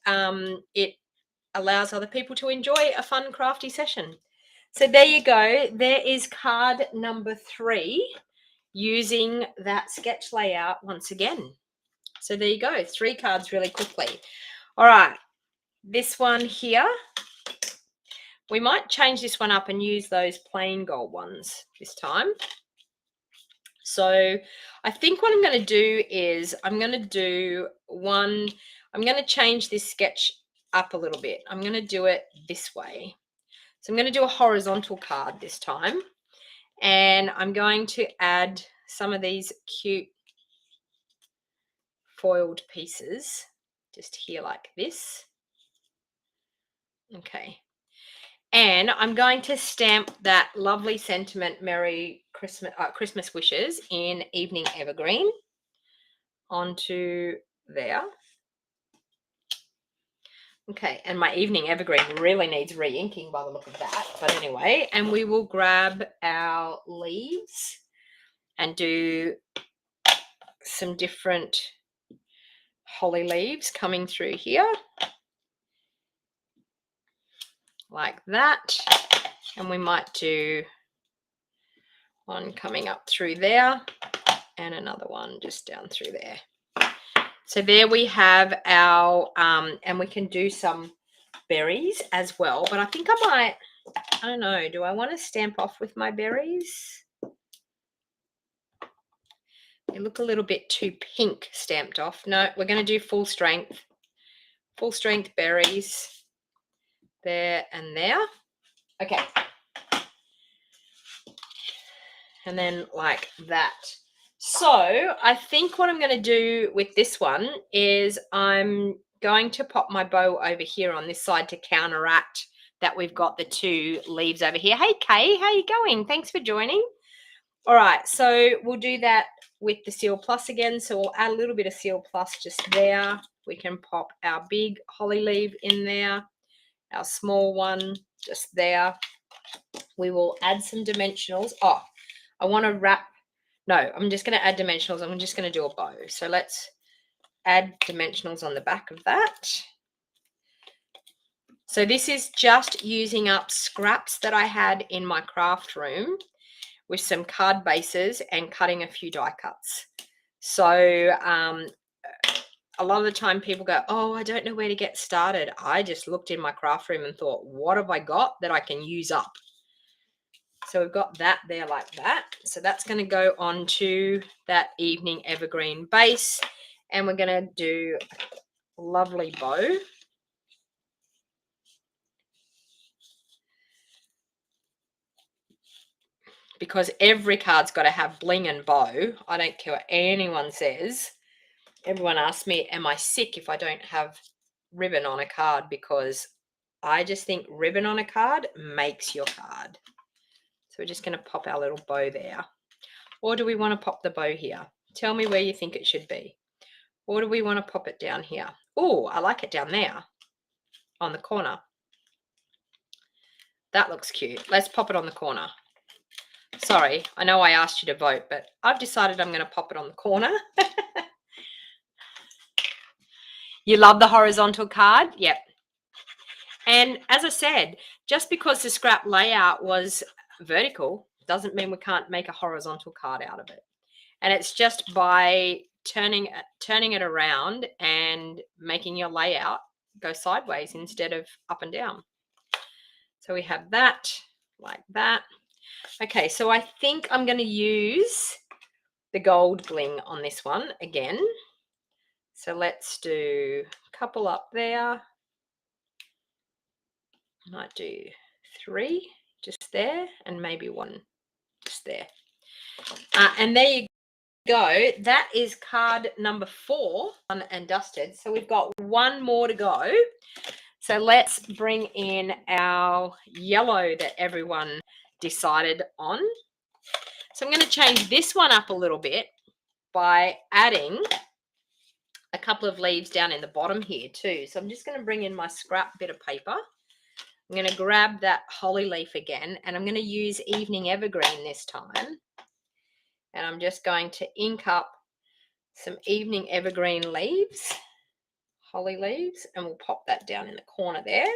allows other people to enjoy a fun crafty session. So there you go. There is card number 3 using that sketch layout once again. So there you go, 3 cards really quickly. All right, this one here, we might change this one up and use those plain gold ones this time. So I think what I'm going to do is I'm going to change this sketch up a little bit. I'm going to do it this way. So I'm going to do a horizontal card this time. And I'm going to add some of these cute foiled pieces just here like this. Okay. And I'm going to stamp that lovely sentiment, Merry Christmas, Christmas wishes in Evening Evergreen onto there. Okay, and my Evening Evergreen really needs re-inking by the look of that. But anyway, and we will grab our leaves and do some different holly leaves coming through here. Like that. And we might do one coming up through there and another one just down through there. So there we have our, and we can do some berries as well. But I think I might, I don't know, do I want to stamp off with my berries? They look a little bit too pink stamped off. No, we're going to do full strength berries there and there. Okay. And then like that. So I think what I'm going to do with this one is I'm going to pop my bow over here on this side to counteract that we've got the 2 leaves over here. Hey, Kay, how you going? Thanks for joining. All right, so we'll do that with the Seal Plus again. So we'll add a little bit of Seal Plus just there. We can pop our big holly leaf in there, our small one just there. We will add some dimensionals. Oh, I want to wrap. No, I'm just going to add dimensionals. I'm just going to do a bow. So let's add dimensionals on the back of that. So this is just using up scraps that I had in my craft room with some card bases and cutting a few die cuts. So a lot of the time people go, oh, I don't know where to get started. I just looked in my craft room and thought, what have I got that I can use up? So we've got that there like that. So that's going to go onto that Evening Evergreen base. And we're going to do a lovely bow. Because every card's got to have bling and bow. I don't care what anyone says. Everyone asks me, am I sick if I don't have ribbon on a card? Because I just think ribbon on a card makes your card. So we're just going to pop our little bow there. Or do we want to pop the bow here? Tell me where you think it should be. Or do we want to pop it down here? Oh, I like it down there. on the corner. That looks cute. Let's pop it on the corner. Sorry, I know I asked you to vote, but I've decided I'm going to pop it on the corner. You love the horizontal card? Yep. And as I said, just because the scrap layout was vertical doesn't mean we can't make a horizontal card out of it. And it's just by turning it around and making your layout go sideways instead of up and down. So we have that like that. Okay, so I think I'm going to use the gold bling on this one again. So let's do a couple up there. Might do 3 just there and maybe 1 just there. And there you go. That is card number 4 done and dusted. So we've got 1 more to go. So let's bring in our yellow that everyone decided on. So I'm going to change this one up a little bit by adding a couple of leaves down in the bottom here too. So I'm just going to bring in my scrap bit of paper. I'm going to grab that holly leaf again, and I'm going to use Evening Evergreen this time. And I'm just going to ink up some Evening Evergreen leaves, holly leaves, and we'll pop that down in the corner there.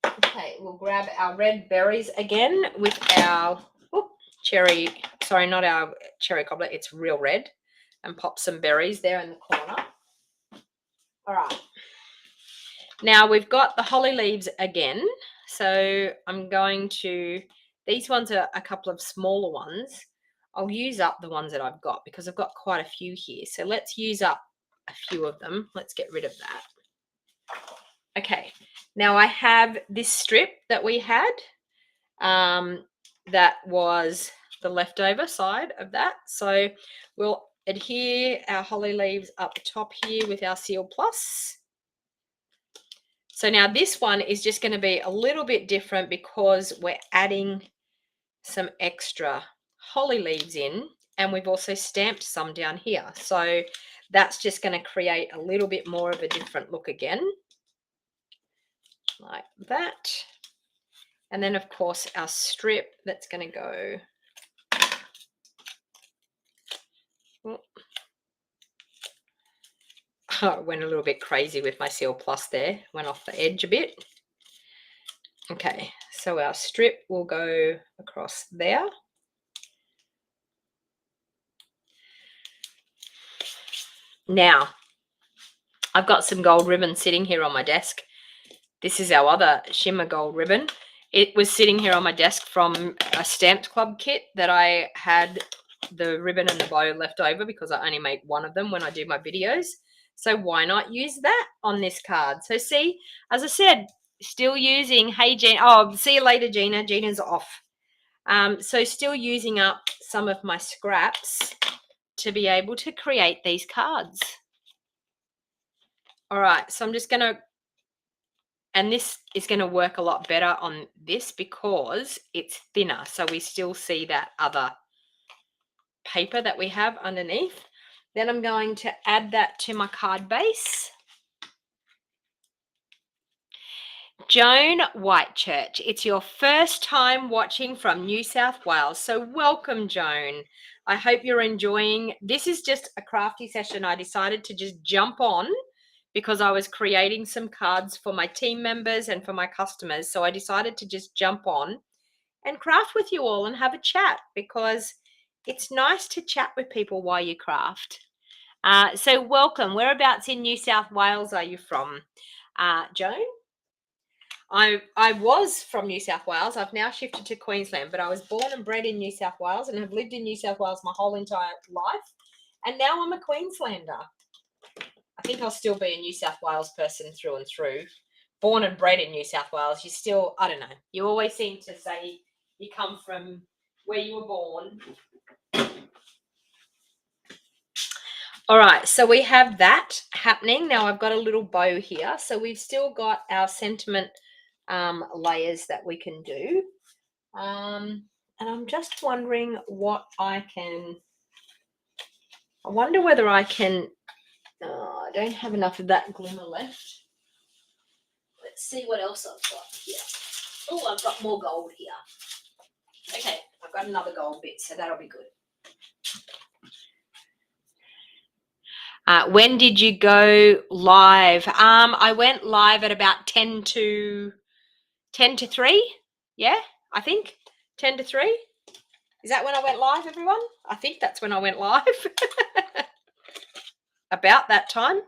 Okay, we'll grab our red berries again with our cherry, sorry, not our cherry cobbler, it's real red, and pop some berries there in the corner. All right. Now we've got the holly leaves again. So I'm going to, these ones are a couple of smaller ones. I'll use up the ones that I've got because I've got quite a few here. So let's use up a few of them. Let's get rid of that. Okay, now I have this strip that we had that was the leftover side of that. So we'll adhere our holly leaves up the top here with our Seal Plus. So now this one is just going to be a little bit different because we're adding some extra holly leaves in, and we've also stamped some down here. So that's just going to create a little bit more of a different look again, like that. And then of course our strip that's going to go, I went a little bit crazy with my Seal Plus there, went off the edge a bit. Okay, so our strip will go across there. Now, I've got some gold ribbon sitting here on my desk. This is our other shimmer gold ribbon. It was sitting here on my desk from a Stamped Club kit that I had the ribbon and the bow left over because I only make one of them when I do my videos. So why not use that on this card? So see, as I said, still using, hey Gina, oh, see you later Gina, Gina's off. So still using up some of my scraps to be able to create these cards. All right, so I'm just going to, and this is going to work a lot better on this because it's thinner. So we still see that other paper that we have underneath. Then I'm going to add that to my card base. Joan Whitechurch, it's your first time watching from New South Wales. So welcome, Joan. I hope you're enjoying. This is just a crafty session. I decided to just jump on because I was creating some cards for my team members and for my customers. So I decided to just jump on and craft with you all and have a chat because it's nice to chat with people while you craft. So welcome. Whereabouts in New South Wales are you from, Joan? I was from New South Wales. I've now shifted to Queensland, but I was born and bred in New South Wales and have lived in New South Wales my whole entire life. And now I'm a Queenslander. I think I'll still be a New South Wales person through and through. Born and bred in New South Wales, you still, I don't know. You always seem to say you come from where you were born. All right, so we have that happening. Now I've got a little bow here. So we've still got our sentiment layers that we can do. And I'm just wondering what I wonder whether I can, I don't have enough of that glimmer left. let's see what else I've got here. Oh, I've got more gold here. Okay, I've got another gold bit, so that'll be good. When did you go live? I went live at about 10 to 3. Yeah, I think 10 to 3. Is that when I went live, everyone? I think that's when I went live. About that time.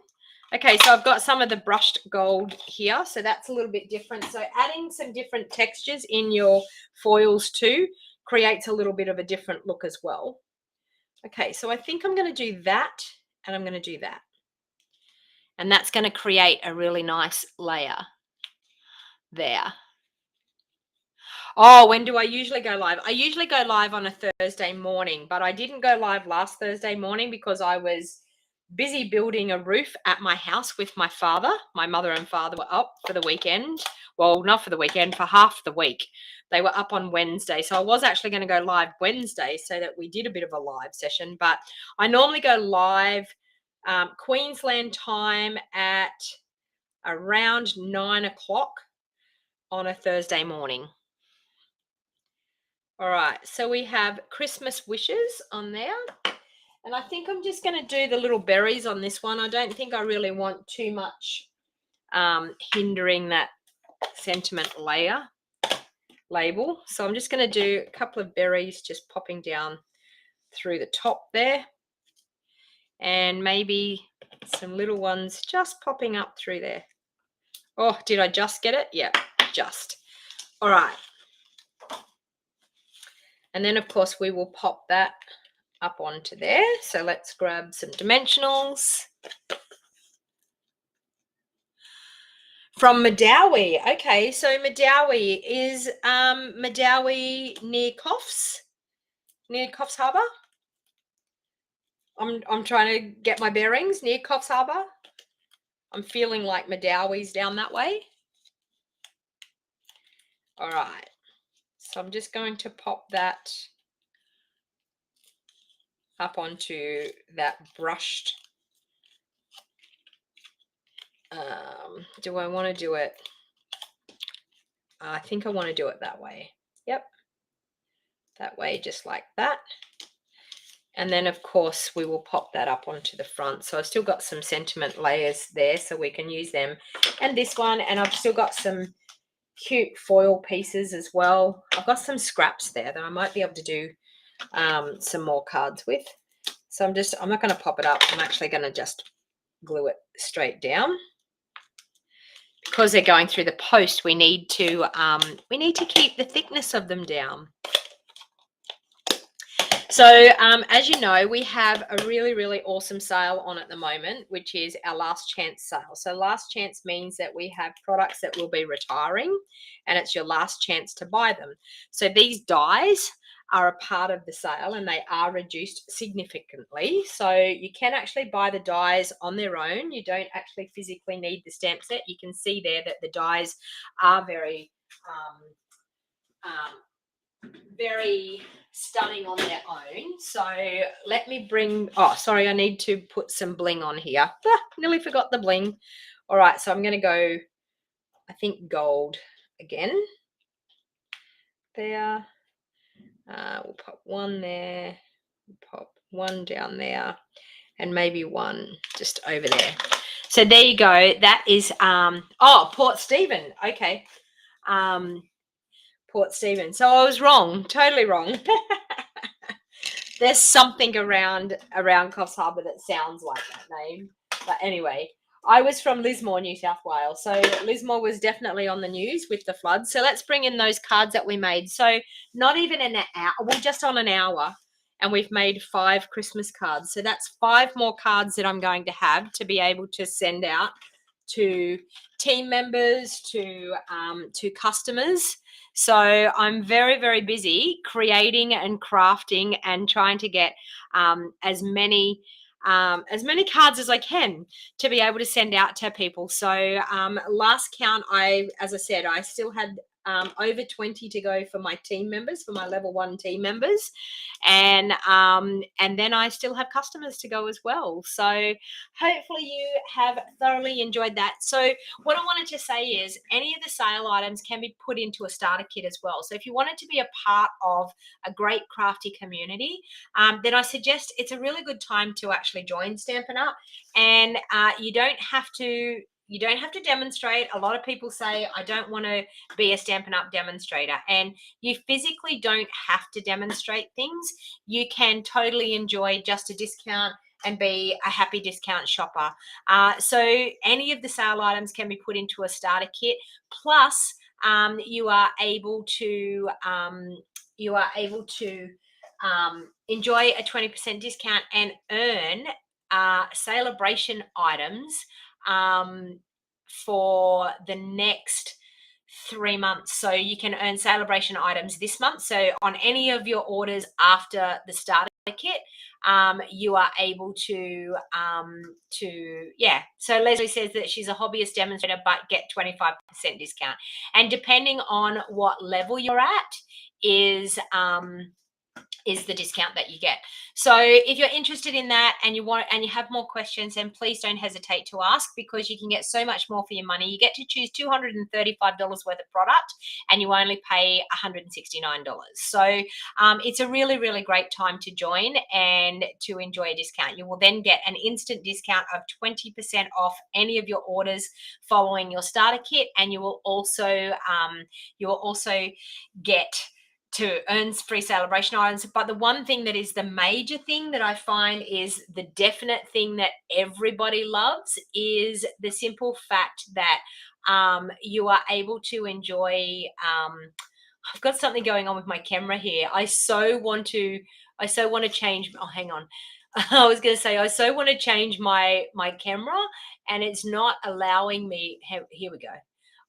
Okay, so I've got some of the brushed gold here, so that's a little bit different. So adding some different textures in your foils too creates a little bit of a different look as well. Okay, so I think I'm going to do that, and I'm going to do that. And that's going to create a really nice layer there. Oh, when do I usually go live? I usually go live on a Thursday morning, but I didn't go live last Thursday morning because I was busy building a roof at my house with my father. My mother and father were up for the weekend. Well, not for the weekend, for half the week. They were up on Wednesday. So I was actually going to go live Wednesday so that we did a bit of a live session. But I normally go live Queensland time at around 9 o'clock on a Thursday morning. All right, so we have Christmas wishes on there. And I think I'm just going to do the little berries on this one. I don't think I really want too much hindering that sentiment label. So I'm just going to do a couple of berries just popping down through the top there. And maybe some little ones just popping up through there. Oh, did I just get it? Yeah, just. All right. And then, of course, we will pop that up onto there. So let's grab some dimensionals. From Madawi. Okay, so Madawi is Madawi near Coffs Harbour. I'm trying to get my bearings. Near Coffs Harbour. I'm feeling like Madawi's down that way. All right. So I'm just going to pop that up onto that brushed. Do I want to do it? I think I want to do it that way. Yep. That way, just like that. And then, of course, we will pop that up onto the front. So I've still got some sentiment layers there, so we can use them. And this one, and I've still got some cute foil pieces as well. I've got some scraps there that I might be able to do some more cards with. So I'm not going to pop it up. I'm actually going to just glue it straight down. Because they're going through the post, we need to keep the thickness of them down. So as you know, we have a really, really awesome sale on at the moment, which is our last chance sale. So last chance means that we have products that will be retiring, and it's your last chance to buy them. So these dies are a part of the sale, and they are reduced significantly. So you can actually buy the dies on their own. You don't actually physically need the stamp set. You can see there that the dies are very very stunning on their own. So let me bring, oh, sorry, I need to put some bling on here. Nearly forgot the bling. All right, so I'm going to go, I think, gold again. There. We'll pop one there, pop one down there, and maybe one just over there. So there you go. That is, oh, Port Stephen. Okay. Port Stephen. So I was wrong, totally wrong. There's something around Coffs Harbour that sounds like that name. But anyway, I was from Lismore, New South Wales. So Lismore was definitely on the news with the floods. So let's bring in those cards that we made. So not even an hour, well, just on an hour. And we've made 5 Christmas cards. So that's 5 more cards that I'm going to have to be able to send out to team members, to customers. So I'm very, very busy creating and crafting and trying to get as many cards as I can to be able to send out to people. So last count, as I said, I still had over 20 to go for my team members, for my level 1 team members, and then I still have customers to go as well. So hopefully you have thoroughly enjoyed that. So what I wanted to say is any of the sale items can be put into a starter kit as well. So if you wanted to be a part of a great crafty community, then I suggest it's a really good time to actually join Stampin' Up. And you don't have to demonstrate. A lot of people say, I don't want to be a Stampin' Up demonstrator. And you physically don't have to demonstrate things. You can totally enjoy just a discount and be a happy discount shopper. So any of the sale items can be put into a starter kit. Plus, you are able to enjoy a 20% discount and earn celebration items for the next 3 months. So you can earn celebration items this month. So on any of your orders after the starter kit, you are able to So Leslie says that she's a hobbyist demonstrator, but get 25% discount. And depending on what level you're at is the discount that you get. So if you're interested in that and you have more questions, then please don't hesitate to ask, because you can get so much more for your money. You get to choose $235 worth of product and you only pay $169. So it's a really, really great time to join and to enjoy a discount. You will then get an instant discount of 20% off any of your orders following your starter kit, and you will also get to earn free celebration items. But the one thing that is the major thing that I find is the definite thing that everybody loves is the simple fact that you are able to enjoy. I've got something going on with my camera here. I so want to change. Oh, hang on. I was going to say, I so want to change my camera, and it's not allowing me. Here we go.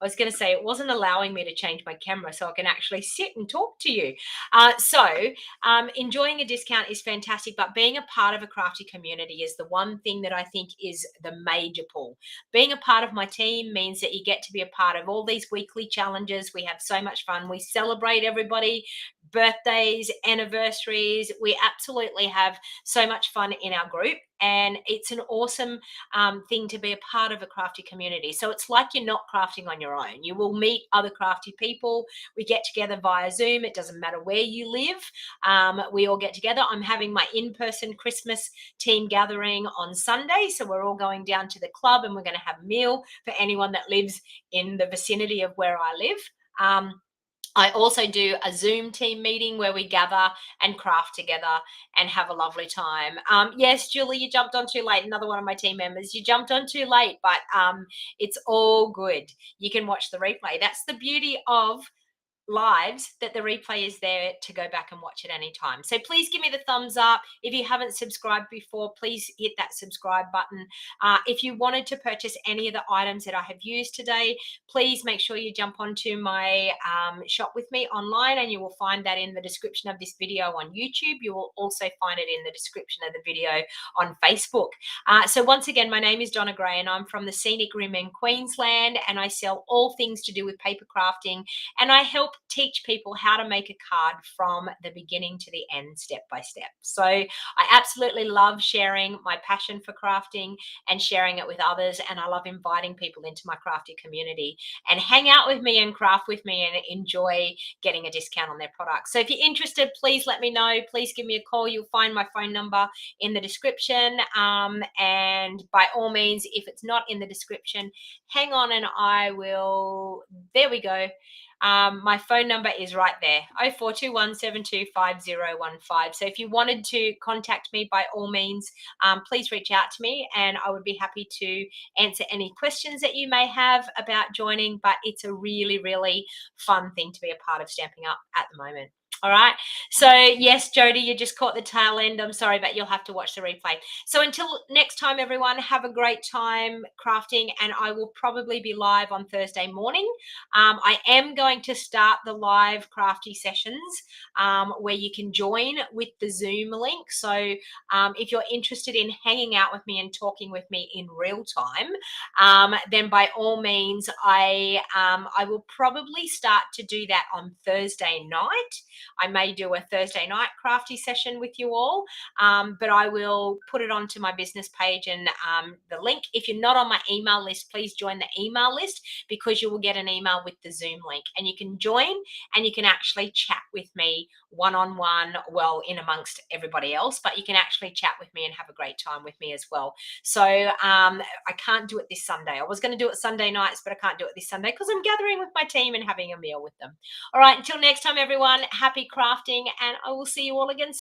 I was going to say it wasn't allowing me to change my camera so I can actually sit and talk to you. Enjoying a discount is fantastic, but being a part of a crafty community is the one thing that I think is the major pull. Being a part of my team means that you get to be a part of all these weekly challenges. We have so much fun. We celebrate everybody, birthdays, anniversaries. We absolutely have so much fun in our group. And it's an awesome thing to be a part of a crafty community. So it's like you're not crafting on your own. You will meet other crafty people. We get together via Zoom. It doesn't matter where you live. We all get together. I'm having my in-person Christmas team gathering on Sunday. So we're all going down to the club and we're going to have a meal for anyone that lives in the vicinity of where I live. I also do a Zoom team meeting where we gather and craft together and have a lovely time. Yes, Julie, you jumped on too late. Another one of my team members. You jumped on too late, but it's all good. You can watch the replay. That's the beauty of lives, that the replay is there to go back and watch at any time. So please give me the thumbs up. If you haven't subscribed before, please hit that subscribe button. If you wanted to purchase any of the items that I have used today, please make sure you jump onto my shop with me online, and you will find that in the description of this video on YouTube. You will also find it in the description of the video on Facebook. So once again, my name is Donna Gray and I'm from the Scenic Rim in Queensland, and I sell all things to do with paper crafting, and I help teach people how to make a card from the beginning to the end, step by step. So I absolutely love sharing my passion for crafting and sharing it with others, and I love inviting people into my crafty community and hang out with me and craft with me and enjoy getting a discount on their products. So if you're interested, please let me know. Please give me a call. You'll find my phone number in the description, and by all means, if it's not in the description, hang on and I will. There we go. My phone number is right there, 0421725015. So if you wanted to contact me, by all means, please reach out to me and I would be happy to answer any questions that you may have about joining. But it's a really, really fun thing to be a part of Stampin' Up at the moment. All right. So, yes, Jody, you just caught the tail end. I'm sorry, but you'll have to watch the replay. So, until next time, everyone, have a great time crafting. And I will probably be live on Thursday morning. I am going to start the live crafty sessions where you can join with the Zoom link. So, if you're interested in hanging out with me and talking with me in real time, then by all means, I will probably start to do that on Thursday night. I may do a Thursday night crafty session with you all, but I will put it onto my business page and the link. If you're not on my email list, please join the email list because you will get an email with the Zoom link and you can join and you can actually chat with me one-on-one, well, in amongst everybody else, but you can actually chat with me and have a great time with me as well. So I can't do it this Sunday. I was going to do it Sunday nights, but I can't do it this Sunday because I'm gathering with my team and having a meal with them. All right, until next time, everyone, happy crafting, and I will see you all again soon.